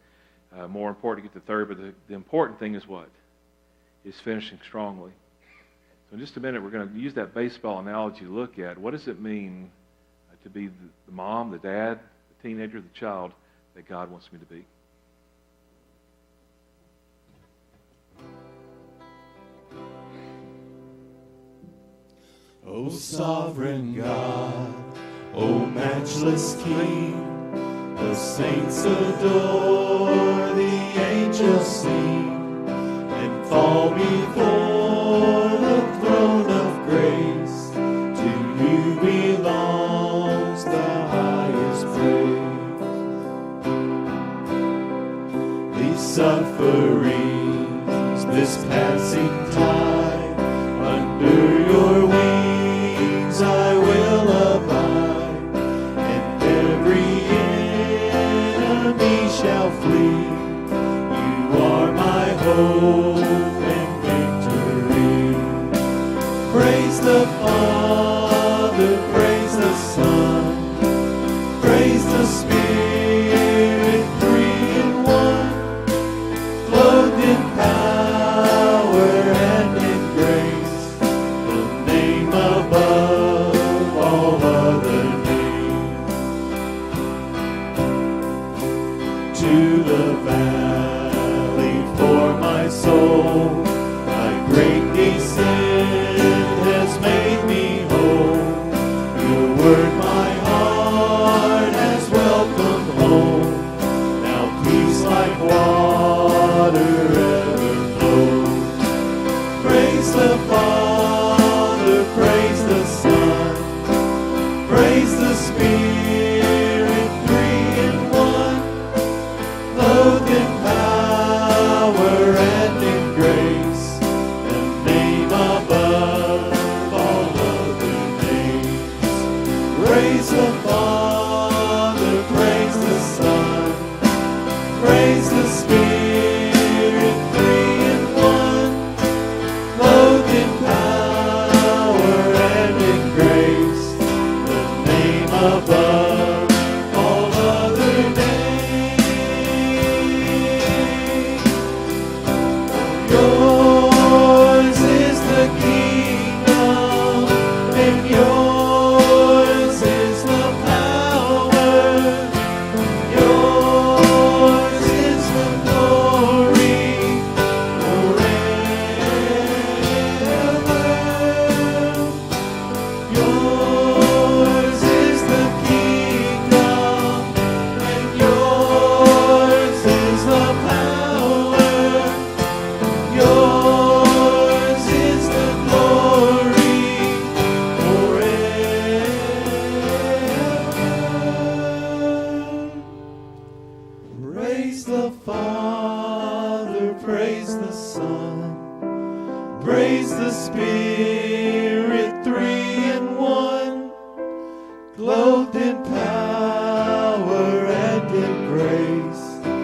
More important to get to third. But the important thing is what? Is finishing strongly. So in just a minute, we're going to use that baseball analogy to look at what does it mean to be the mom, the dad, the teenager, the child that God wants me to be. O sovereign God, O matchless King, the saints adore, the angels sing, and fall before the throne of grace. To you belongs the highest praise. These sufferings, this passing time, under your wings I will abide, and every enemy shall flee. You are my hope and victory. Praise the Father, praise the Son, praise the Spirit, three in one, clothed in power and in grace, the name above all other names. To the valley for my soul, thy great descent has made me whole. Your word my heart Praise the Father, praise the Son, praise the Spirit, three in one, clothed in power and in grace, the name above all other names. Praise the Father, praise the Son, praise the Spirit, three in one, clothed in power and in grace, the name above all other names. Yours is the kingdom, and yours is the power. Yours is the glory forever. Yours is the kingdom, and yours is the power. Yours is the glory forever. Praise the Father, praise the Son, praise the Spirit, three in one, clothed in power and in grace, the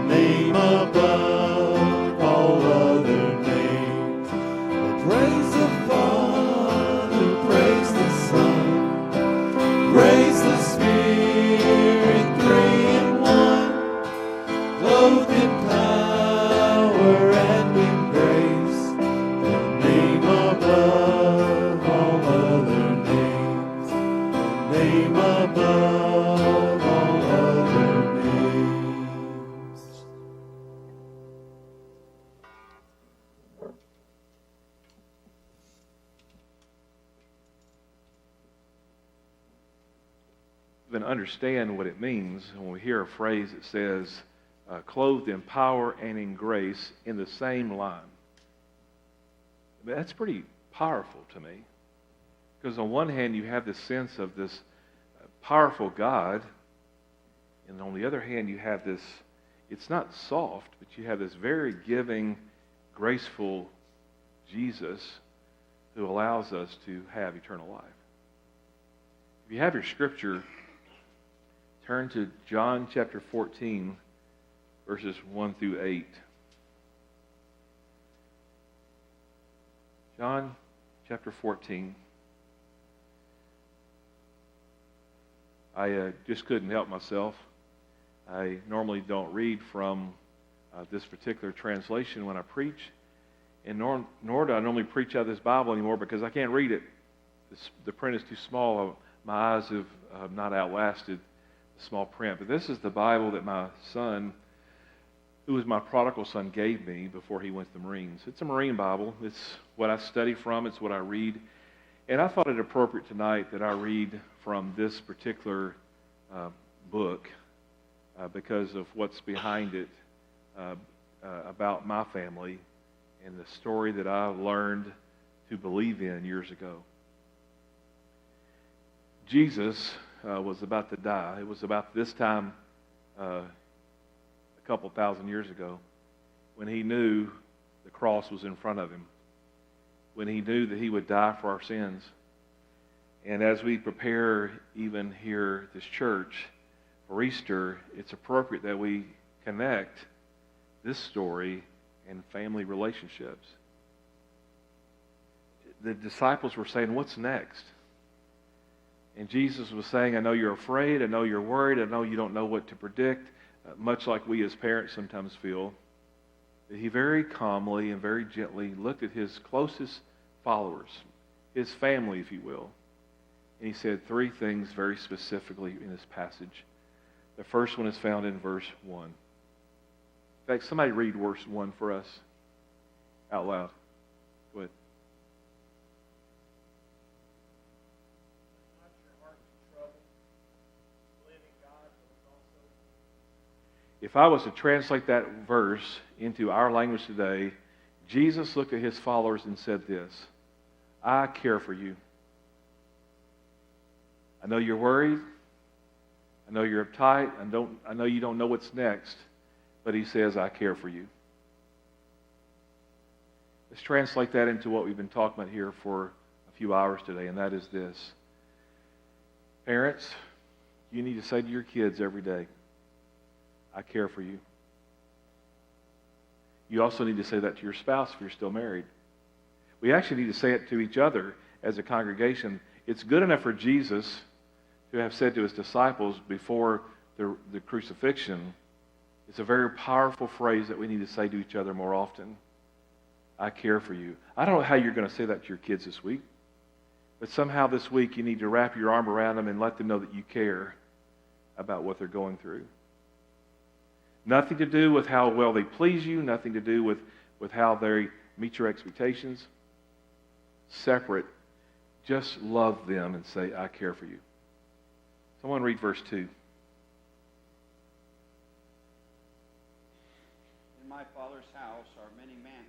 name above all other names. Praise the Father, praise the Son, praise the Spirit, three in one, clothed in power and in grace, the name above all other names, the name above all other names. Even understand what it means when we hear a phrase that says, clothed in power and in grace in the same line. That's pretty powerful to me. Because on one hand, you have this sense of this powerful God, and on the other hand, you have this, it's not soft, but you have this very giving, graceful Jesus who allows us to have eternal life. If you have your scripture, turn to John chapter 14, verses 1 through 8. John chapter 14. I just couldn't help myself. I normally don't read from this particular translation when I preach, and nor do I normally preach out of this Bible anymore because I can't read it. The print is too small. My eyes have not outlasted the small print. But this is the Bible that my son, who was my prodigal son, gave me before he went to the Marines. It's a Marine Bible. It's what I study from. It's what I read. And I thought it appropriate tonight that I read from this particular book because of what's behind it about my family and the story that I learned to believe in years ago. Jesus was about to die. It was about this time a couple thousand years ago when he knew the cross was in front of him, when he knew that he would die for our sins. And as we prepare even here at this church for Easter, it's appropriate that we connect this story and family relationships. The disciples were saying, what's next? And Jesus was saying, I know you're afraid, I know you're worried, I know you don't know what to predict, much like we as parents sometimes feel. But he very calmly and very gently looked at his closest followers, his family, if you will. And he said three things very specifically in this passage. The first one is found in verse 1. In fact, somebody read verse 1 for us out loud. Go ahead. Not your heart in trouble. Believe in God, but also. If I was to translate that verse into our language today, Jesus looked at his followers and said this, I care for you. I know you're worried. I know you're uptight. I know you don't know what's next. But he says, I care for you. Let's translate that into what we've been talking about here for a few hours today, and that is this. Parents, you need to say to your kids every day, I care for you. You also need to say that to your spouse if you're still married. We actually need to say it to each other as a congregation. It's good enough for Jesus to have said to his disciples before the crucifixion. It's a very powerful phrase that we need to say to each other more often. I care for you. I don't know how you're going to say that to your kids this week, but somehow this week you need to wrap your arm around them and let them know that you care about what they're going through. Nothing to do with how well they please you, nothing to do with how they meet your expectations. Separate. Just love them and say, I care for you. Someone read verse 2. In my Father's house are many mansions.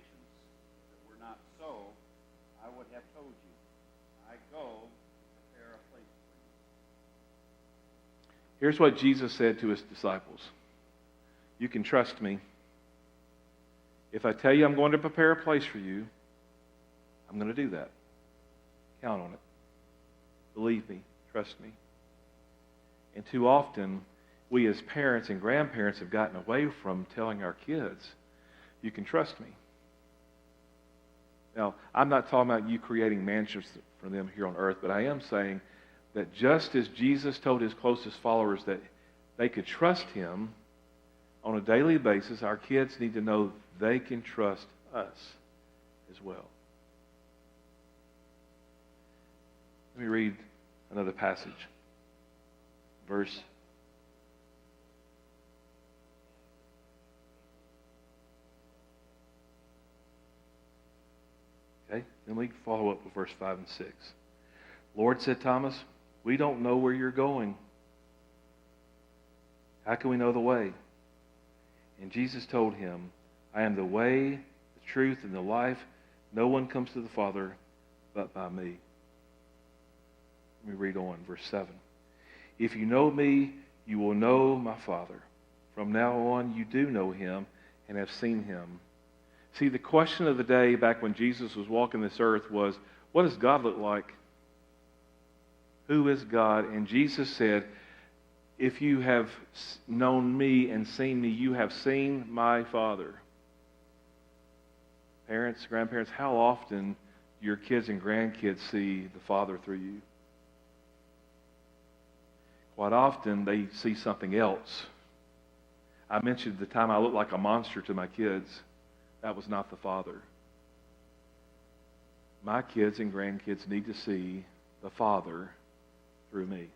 If it were not so, I would have told you. I go to prepare a place for you. Here's what Jesus said to his disciples. You can trust me. If I tell you I'm going to prepare a place for you, I'm going to do that. Count on it. Believe me. Trust me. And too often, we as parents and grandparents have gotten away from telling our kids, you can trust me. Now, I'm not talking about you creating mansions for them here on earth, but I am saying that just as Jesus told his closest followers that they could trust him on a daily basis, our kids need to know they can trust us as well. Let me read another passage. Verse 5 with verse 5 and 6. Lord, said Thomas, we don't know where you're going. How can we know the way? And Jesus told him, I am the way, the truth, and the life. No one comes to the Father but by me. Let me read on, verse 7. If you know me, you will know my Father. From now on, you do know him and have seen him. See, the question of the day back when Jesus was walking this earth was, what does God look like? Who is God? And Jesus said, if you have known me and seen me, you have seen my Father. Parents, grandparents, how often do your kids and grandkids see the Father through you? Quite often, they see something else. I mentioned the time I looked like a monster to my kids. That was not the Father. My kids and grandkids need to see the Father through me.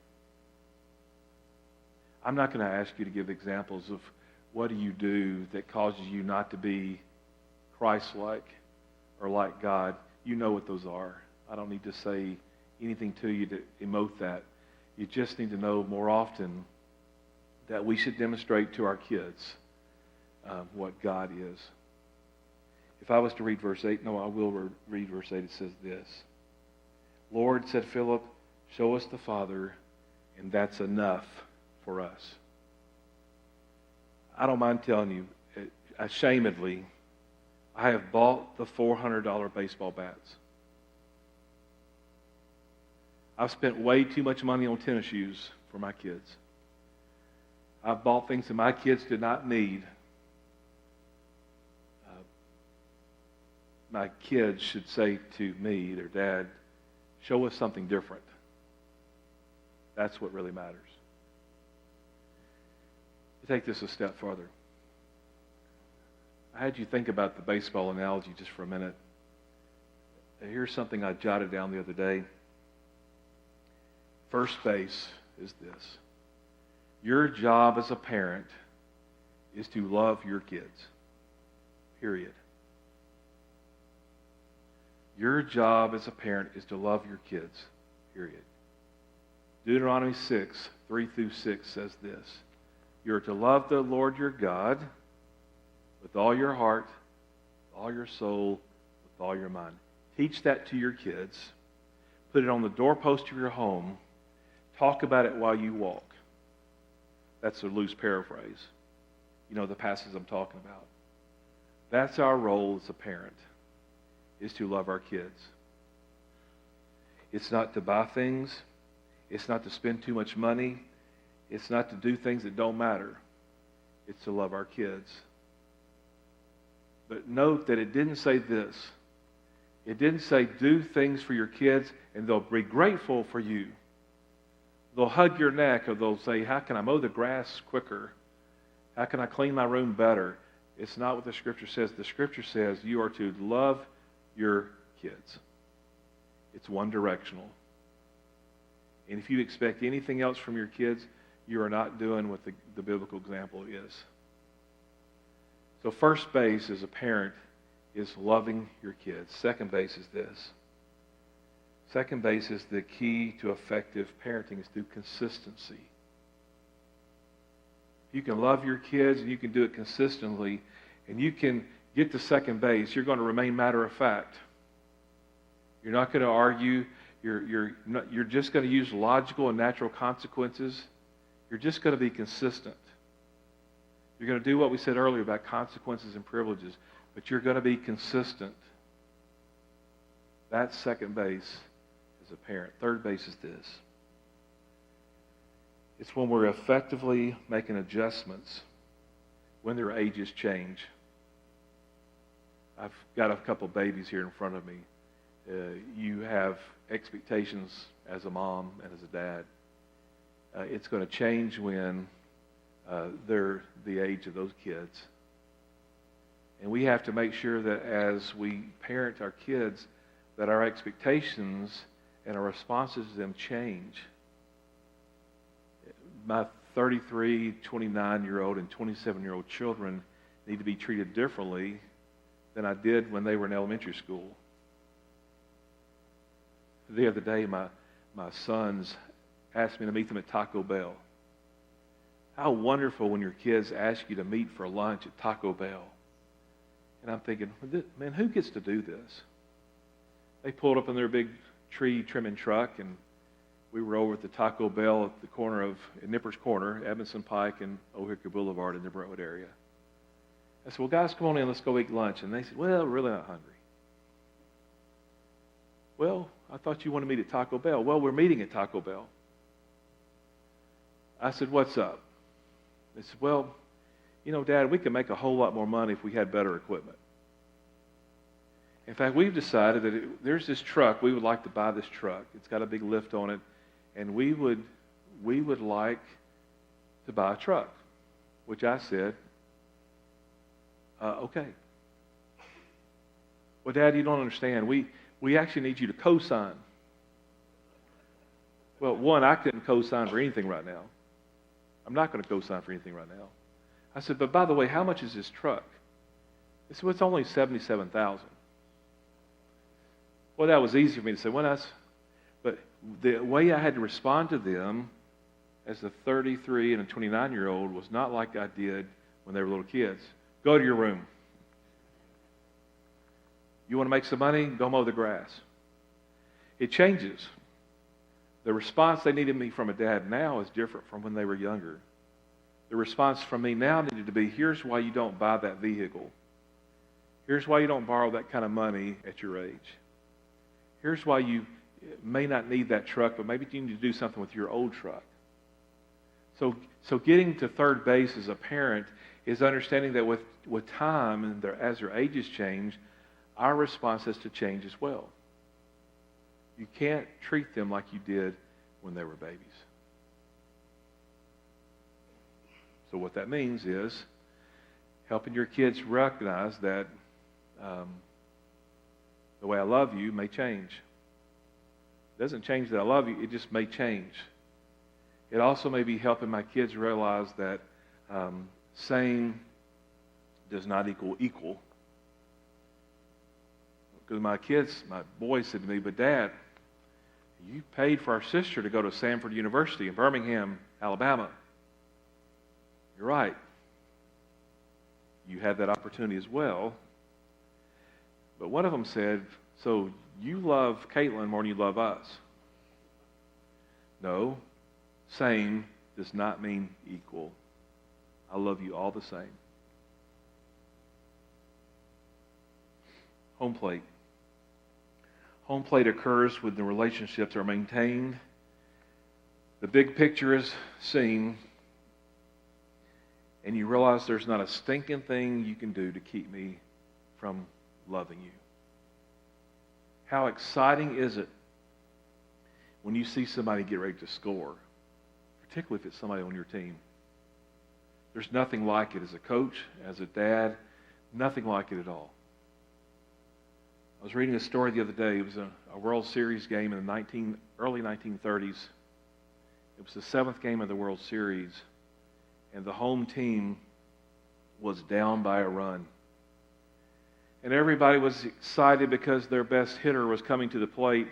I'm not going to ask you to give examples of what do you do that causes you not to be Christ-like or like God. You know what those are. I don't need to say anything to you to emote that. You just need to know more often that we should demonstrate to our kids what God is. If I was to read verse 8, no, I will read verse 8. It says this. Lord, said Philip, show us the Father, and that's enough for us. I don't mind telling you, ashamedly, I have bought the $400 baseball bats. I've spent way too much money on tennis shoes for my kids. I've bought things that my kids did not need. My kids should say to me, their dad, show us something different. That's what really matters. To take this a step further, I had you think about the baseball analogy just for a minute. Here's something I jotted down the other day. First base is this. Your job as a parent is to love your kids. Period. Your job as a parent is to love your kids. Period. Deuteronomy 6, 3 through 6 says this. You're to love the Lord your God with all your heart, with all your soul, with all your mind. Teach that to your kids. Put it on the doorpost of your home. Talk about it while you walk. That's a loose paraphrase. You know the passage I'm talking about. That's our role as a parent, is to love our kids. It's not to buy things. It's not to spend too much money. It's not to do things that don't matter. It's to love our kids. But note that it didn't say this. It didn't say do things for your kids and they'll be grateful for you. They'll hug your neck or they'll say, how can I mow the grass quicker? How can I clean my room better? It's not what the Scripture says. The Scripture says you are to love your kids. It's one directional. And if you expect anything else from your kids, you are not doing what the biblical example is. So first base as a parent is loving your kids. Second base is this. Second base is the key to effective parenting is through consistency. You can love your kids and you can do it consistently and you can get to second base. You're going to remain matter of fact. You're not going to argue. You're just going to use logical and natural consequences. You're just going to be consistent. You're going to do what we said earlier about consequences and privileges, but you're going to be consistent. That's second base as a parent. Third base is this. It's when we're effectively making adjustments when their ages change. I've got a couple babies here in front of me. You have expectations as a mom and as a dad. It's going to change when they're the age of those kids. And we have to make sure that as we parent our kids, that our expectations and our responses to them change. My 33, 29-year-old, and 27-year-old children need to be treated differently than I did when they were in elementary school. The other day, my sons asked me to meet them at Taco Bell. How wonderful when your kids ask you to meet for lunch at Taco Bell. And I'm thinking, man, who gets to do this? They pulled up in their big tree trimming truck, and we were over at the Taco Bell at the corner of Nippers Corner, Edmondson Pike, and Old Hickory Boulevard in the Brentwood area. I said, well, guys, come on in, let's go eat lunch. And they said, well, we're really not hungry. Well, I thought you wanted to meet at Taco Bell. Well, we're meeting at Taco Bell. I said, what's up? They said, well, you know, Dad, we could make a whole lot more money if we had better equipment. In fact, we've decided that there's this truck. We would like to buy this truck. It's got a big lift on it, and we would like to buy a truck, which I said, okay. Well, Dad, you don't understand. We actually need you to co-sign. Well, one, I couldn't co-sign for anything right now. I'm not going to co-sign for anything right now. I said, but by the way, how much is this truck? They said, well, it's only $77,000. Well, that was easy for me to say. But the way I had to respond to them as a 33 and a 29-year-old was not like I did when they were little kids. Go to your room. You want to make some money? Go mow the grass. It changes. The response they needed me from a dad now is different from when they were younger. The response from me now needed to be, here's why you don't buy that vehicle. Here's why you don't borrow that kind of money at your age. Here's why you may not need that truck, but maybe you need to do something with your old truck. So getting to third base as a parent is understanding that with time and as their ages change, our response has to change as well. You can't treat them like you did when they were babies. So what that means is helping your kids recognize that the way I love you may change. It doesn't change that I love you, it just may change. It also may be helping my kids realize that same does not equal equal. Because my boys said to me, but Dad, you paid for our sister to go to Samford University in Birmingham, Alabama. You're right. You had that opportunity as well. But one of them said, so you love Caitlin more than you love us. No, same does not mean equal. I love you all the same. Home plate. Home plate occurs when the relationships are maintained. The big picture is seen, and you realize there's not a stinking thing you can do to keep me from loving you. How exciting is it when you see somebody get ready to score, particularly if it's somebody on your team? There's nothing like it as a coach, as a dad, nothing like it at all. I was reading a story the other day. It was a World Series game in the early 1930s. It was the 7th game of the World Series, and the home team was down by a run. And everybody was excited because their best hitter was coming to the plate,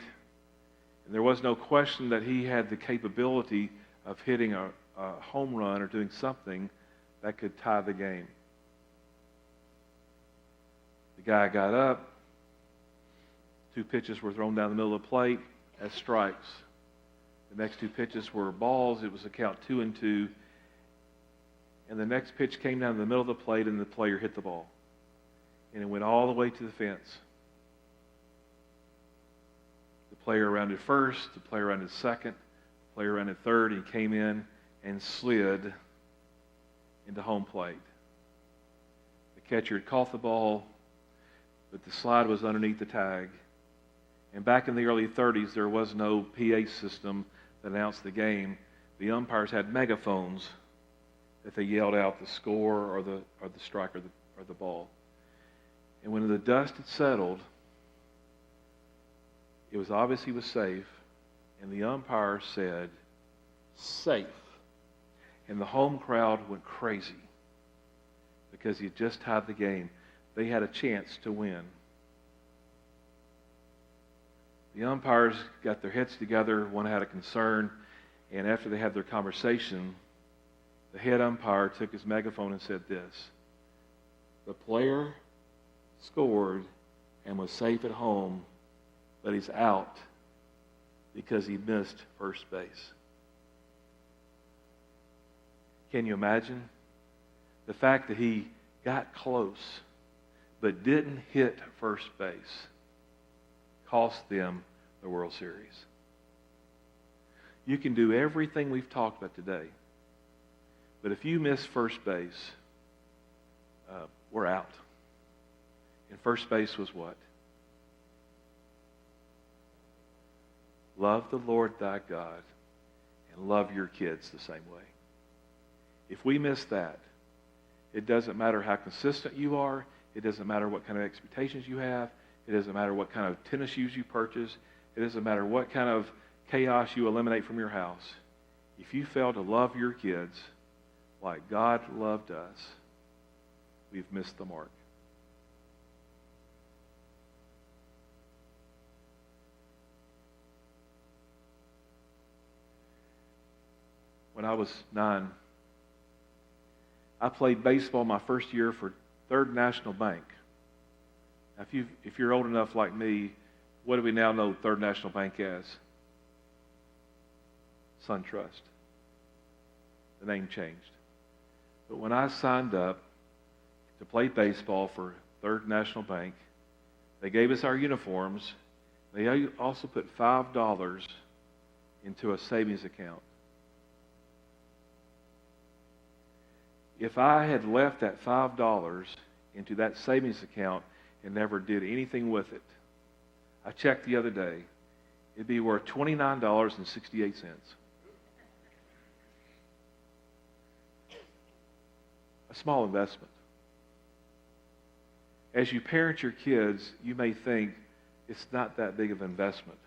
and there was no question that he had the capability of hitting a home run or doing something that could tie the game. The guy got up. 2 pitches were thrown down the middle of the plate as strikes. The next 2 pitches were balls. It was a count 2-2. And the next pitch came down the middle of the plate, and the player hit the ball. And it went all the way to the fence. The player rounded first, the player rounded second, the player rounded third, and he came in and slid into home plate. The catcher had caught the ball, but the slide was underneath the tag. And back in the early 30s, there was no PA system that announced the game. The umpires had megaphones that they yelled out the score or the strike or the ball. And when the dust had settled, it was obvious he was safe, and the umpire said, "Safe." And the home crowd went crazy because he had just tied the game. They had a chance to win. The umpires got their heads together. One had a concern, and after they had their conversation, the head umpire took his megaphone and said this: "The player scored and was safe at home, but he's out because he missed first base." Can you imagine? The fact that he got close but didn't hit first base cost them the World Series. You can do everything we've talked about today, but if you miss first base, we're out. And first base was what? Love the Lord thy God and love your kids the same way. If we miss that, it doesn't matter how consistent you are. It doesn't matter what kind of expectations you have. It doesn't matter what kind of tennis shoes you purchase. It doesn't matter what kind of chaos you eliminate from your house. If you fail to love your kids like God loved us, we've missed the mark. When I was 9, I played baseball my first year for Third National Bank. Now, if you're old enough like me, what do we now know Third National Bank as? SunTrust. The name changed. But when I signed up to play baseball for Third National Bank, they gave us our uniforms. They also put $5 into a savings account. If I had left that $5 into that savings account and never did anything with it, I checked the other day, it'd be worth $29.68. A small investment. As you parent your kids, you may think it's not that big of an investment.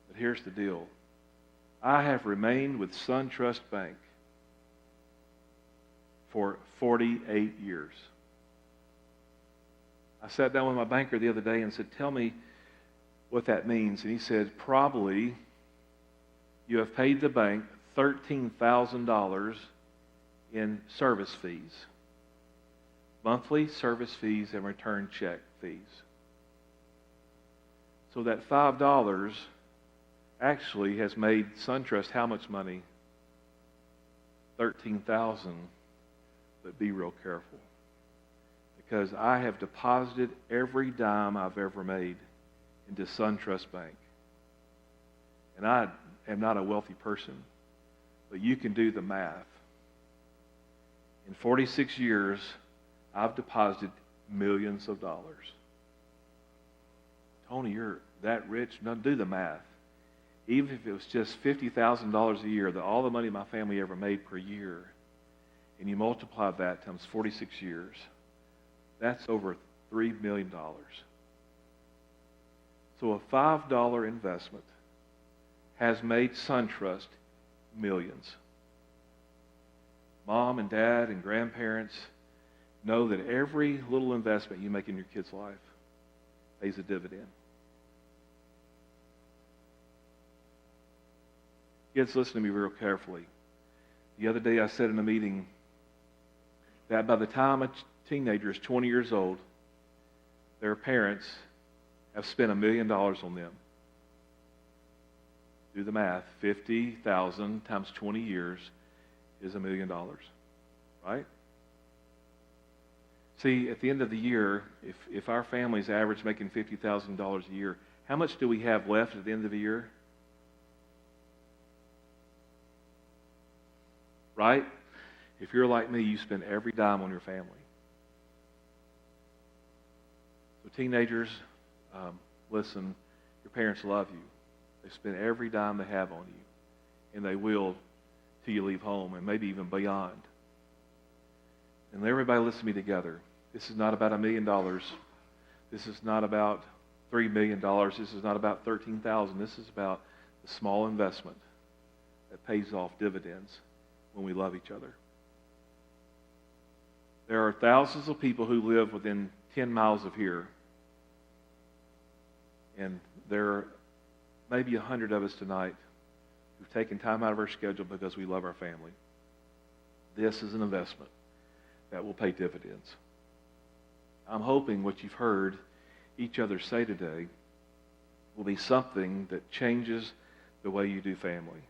But here's the deal. I have remained with SunTrust Bank for 48 years. I sat down with my banker the other day and said, "Tell me what that means." And he said, "Probably you have paid the bank $13,000 in service fees, monthly service fees and return check fees." So that $5 actually has made SunTrust how much money? $13,000. But be real careful, because I have deposited every dime I've ever made into SunTrust Bank. And I am not a wealthy person, but you can do the math. In 46 years, I've deposited millions of dollars. Tony, you're that rich? No, do the math. Even if it was just $50,000 a year, all the money my family ever made per year, and you multiply that times 46 years, that's over $3 million. So a $5 investment has made SunTrust millions. Mom and dad and grandparents know that every little investment you make in your kid's life pays a dividend. Kids, listen to me real carefully. The other day I said in a meeting that by the time a teenager is 20 years old, their parents have spent $1 million on them. Do the math. 50,000 times 20 years is $1 million, right? See, at the end of the year, if our family's average making $50,000 a year, how much do we have left at the end of the year? Right? If you're like me, you spend every dime on your family. So teenagers, listen, your parents love you. They spend every dime they have on you, and they will till you leave home, and maybe even beyond. And everybody listen to me together. This is not about $1 million. This is not about $3 million. This is not about $13,000. This is about the small investment that pays off dividends when we love each other. There are thousands of people who live within 10 miles of here. And there are maybe 100 of us tonight who've taken time out of our schedule because we love our family. This is an investment that will pay dividends. I'm hoping what you've heard each other say today will be something that changes the way you do family.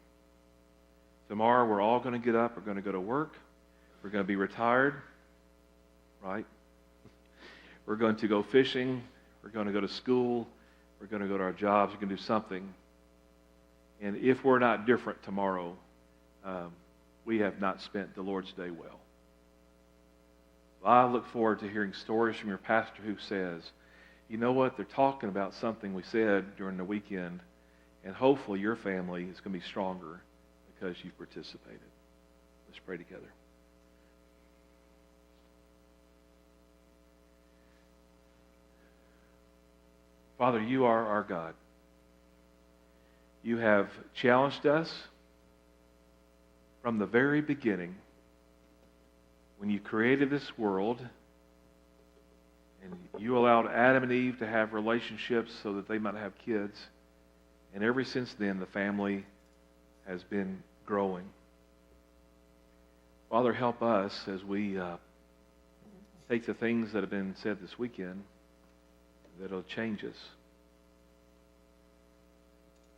Tomorrow we're all going to get up, we're going to go to work, we're going to be retired, right? We're going to go fishing, we're going to go to school, we're going to go to our jobs, we're going to do something. And if we're not different tomorrow, we have not spent the Lord's day well. I look forward to hearing stories from your pastor who says, you know what, they're talking about something we said during the weekend, and hopefully your family is going to be stronger because you've participated. Let's pray together. Father, you are our God. You have challenged us from the very beginning when you created this world and you allowed Adam and Eve to have relationships so that they might have kids. And ever since then, the family has been growing. Father, help us as we take the things that have been said this weekend that will change us.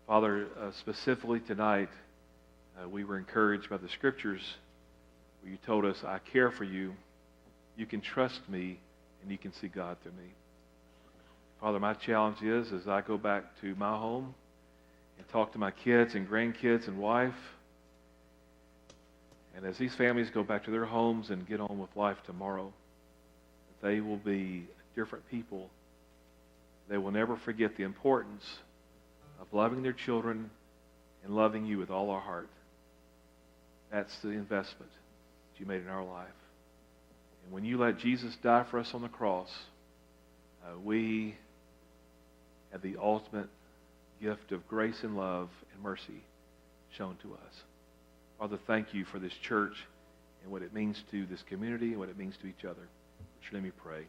Father, specifically tonight, we were encouraged by the scriptures where you told us, I care for you, you can trust me, and you can see God through me. Father, my challenge is, as I go back to my home and talk to my kids and grandkids and wife, and as these families go back to their homes and get on with life tomorrow, that they will be different people. They will never forget the importance of loving their children and loving you with all our heart. That's the investment that you made in our life. And when you let Jesus die for us on the cross, we have the ultimate gift of grace and love and mercy shown to us. Father, thank you for this church and what it means to this community and what it means to each other. In your name we pray.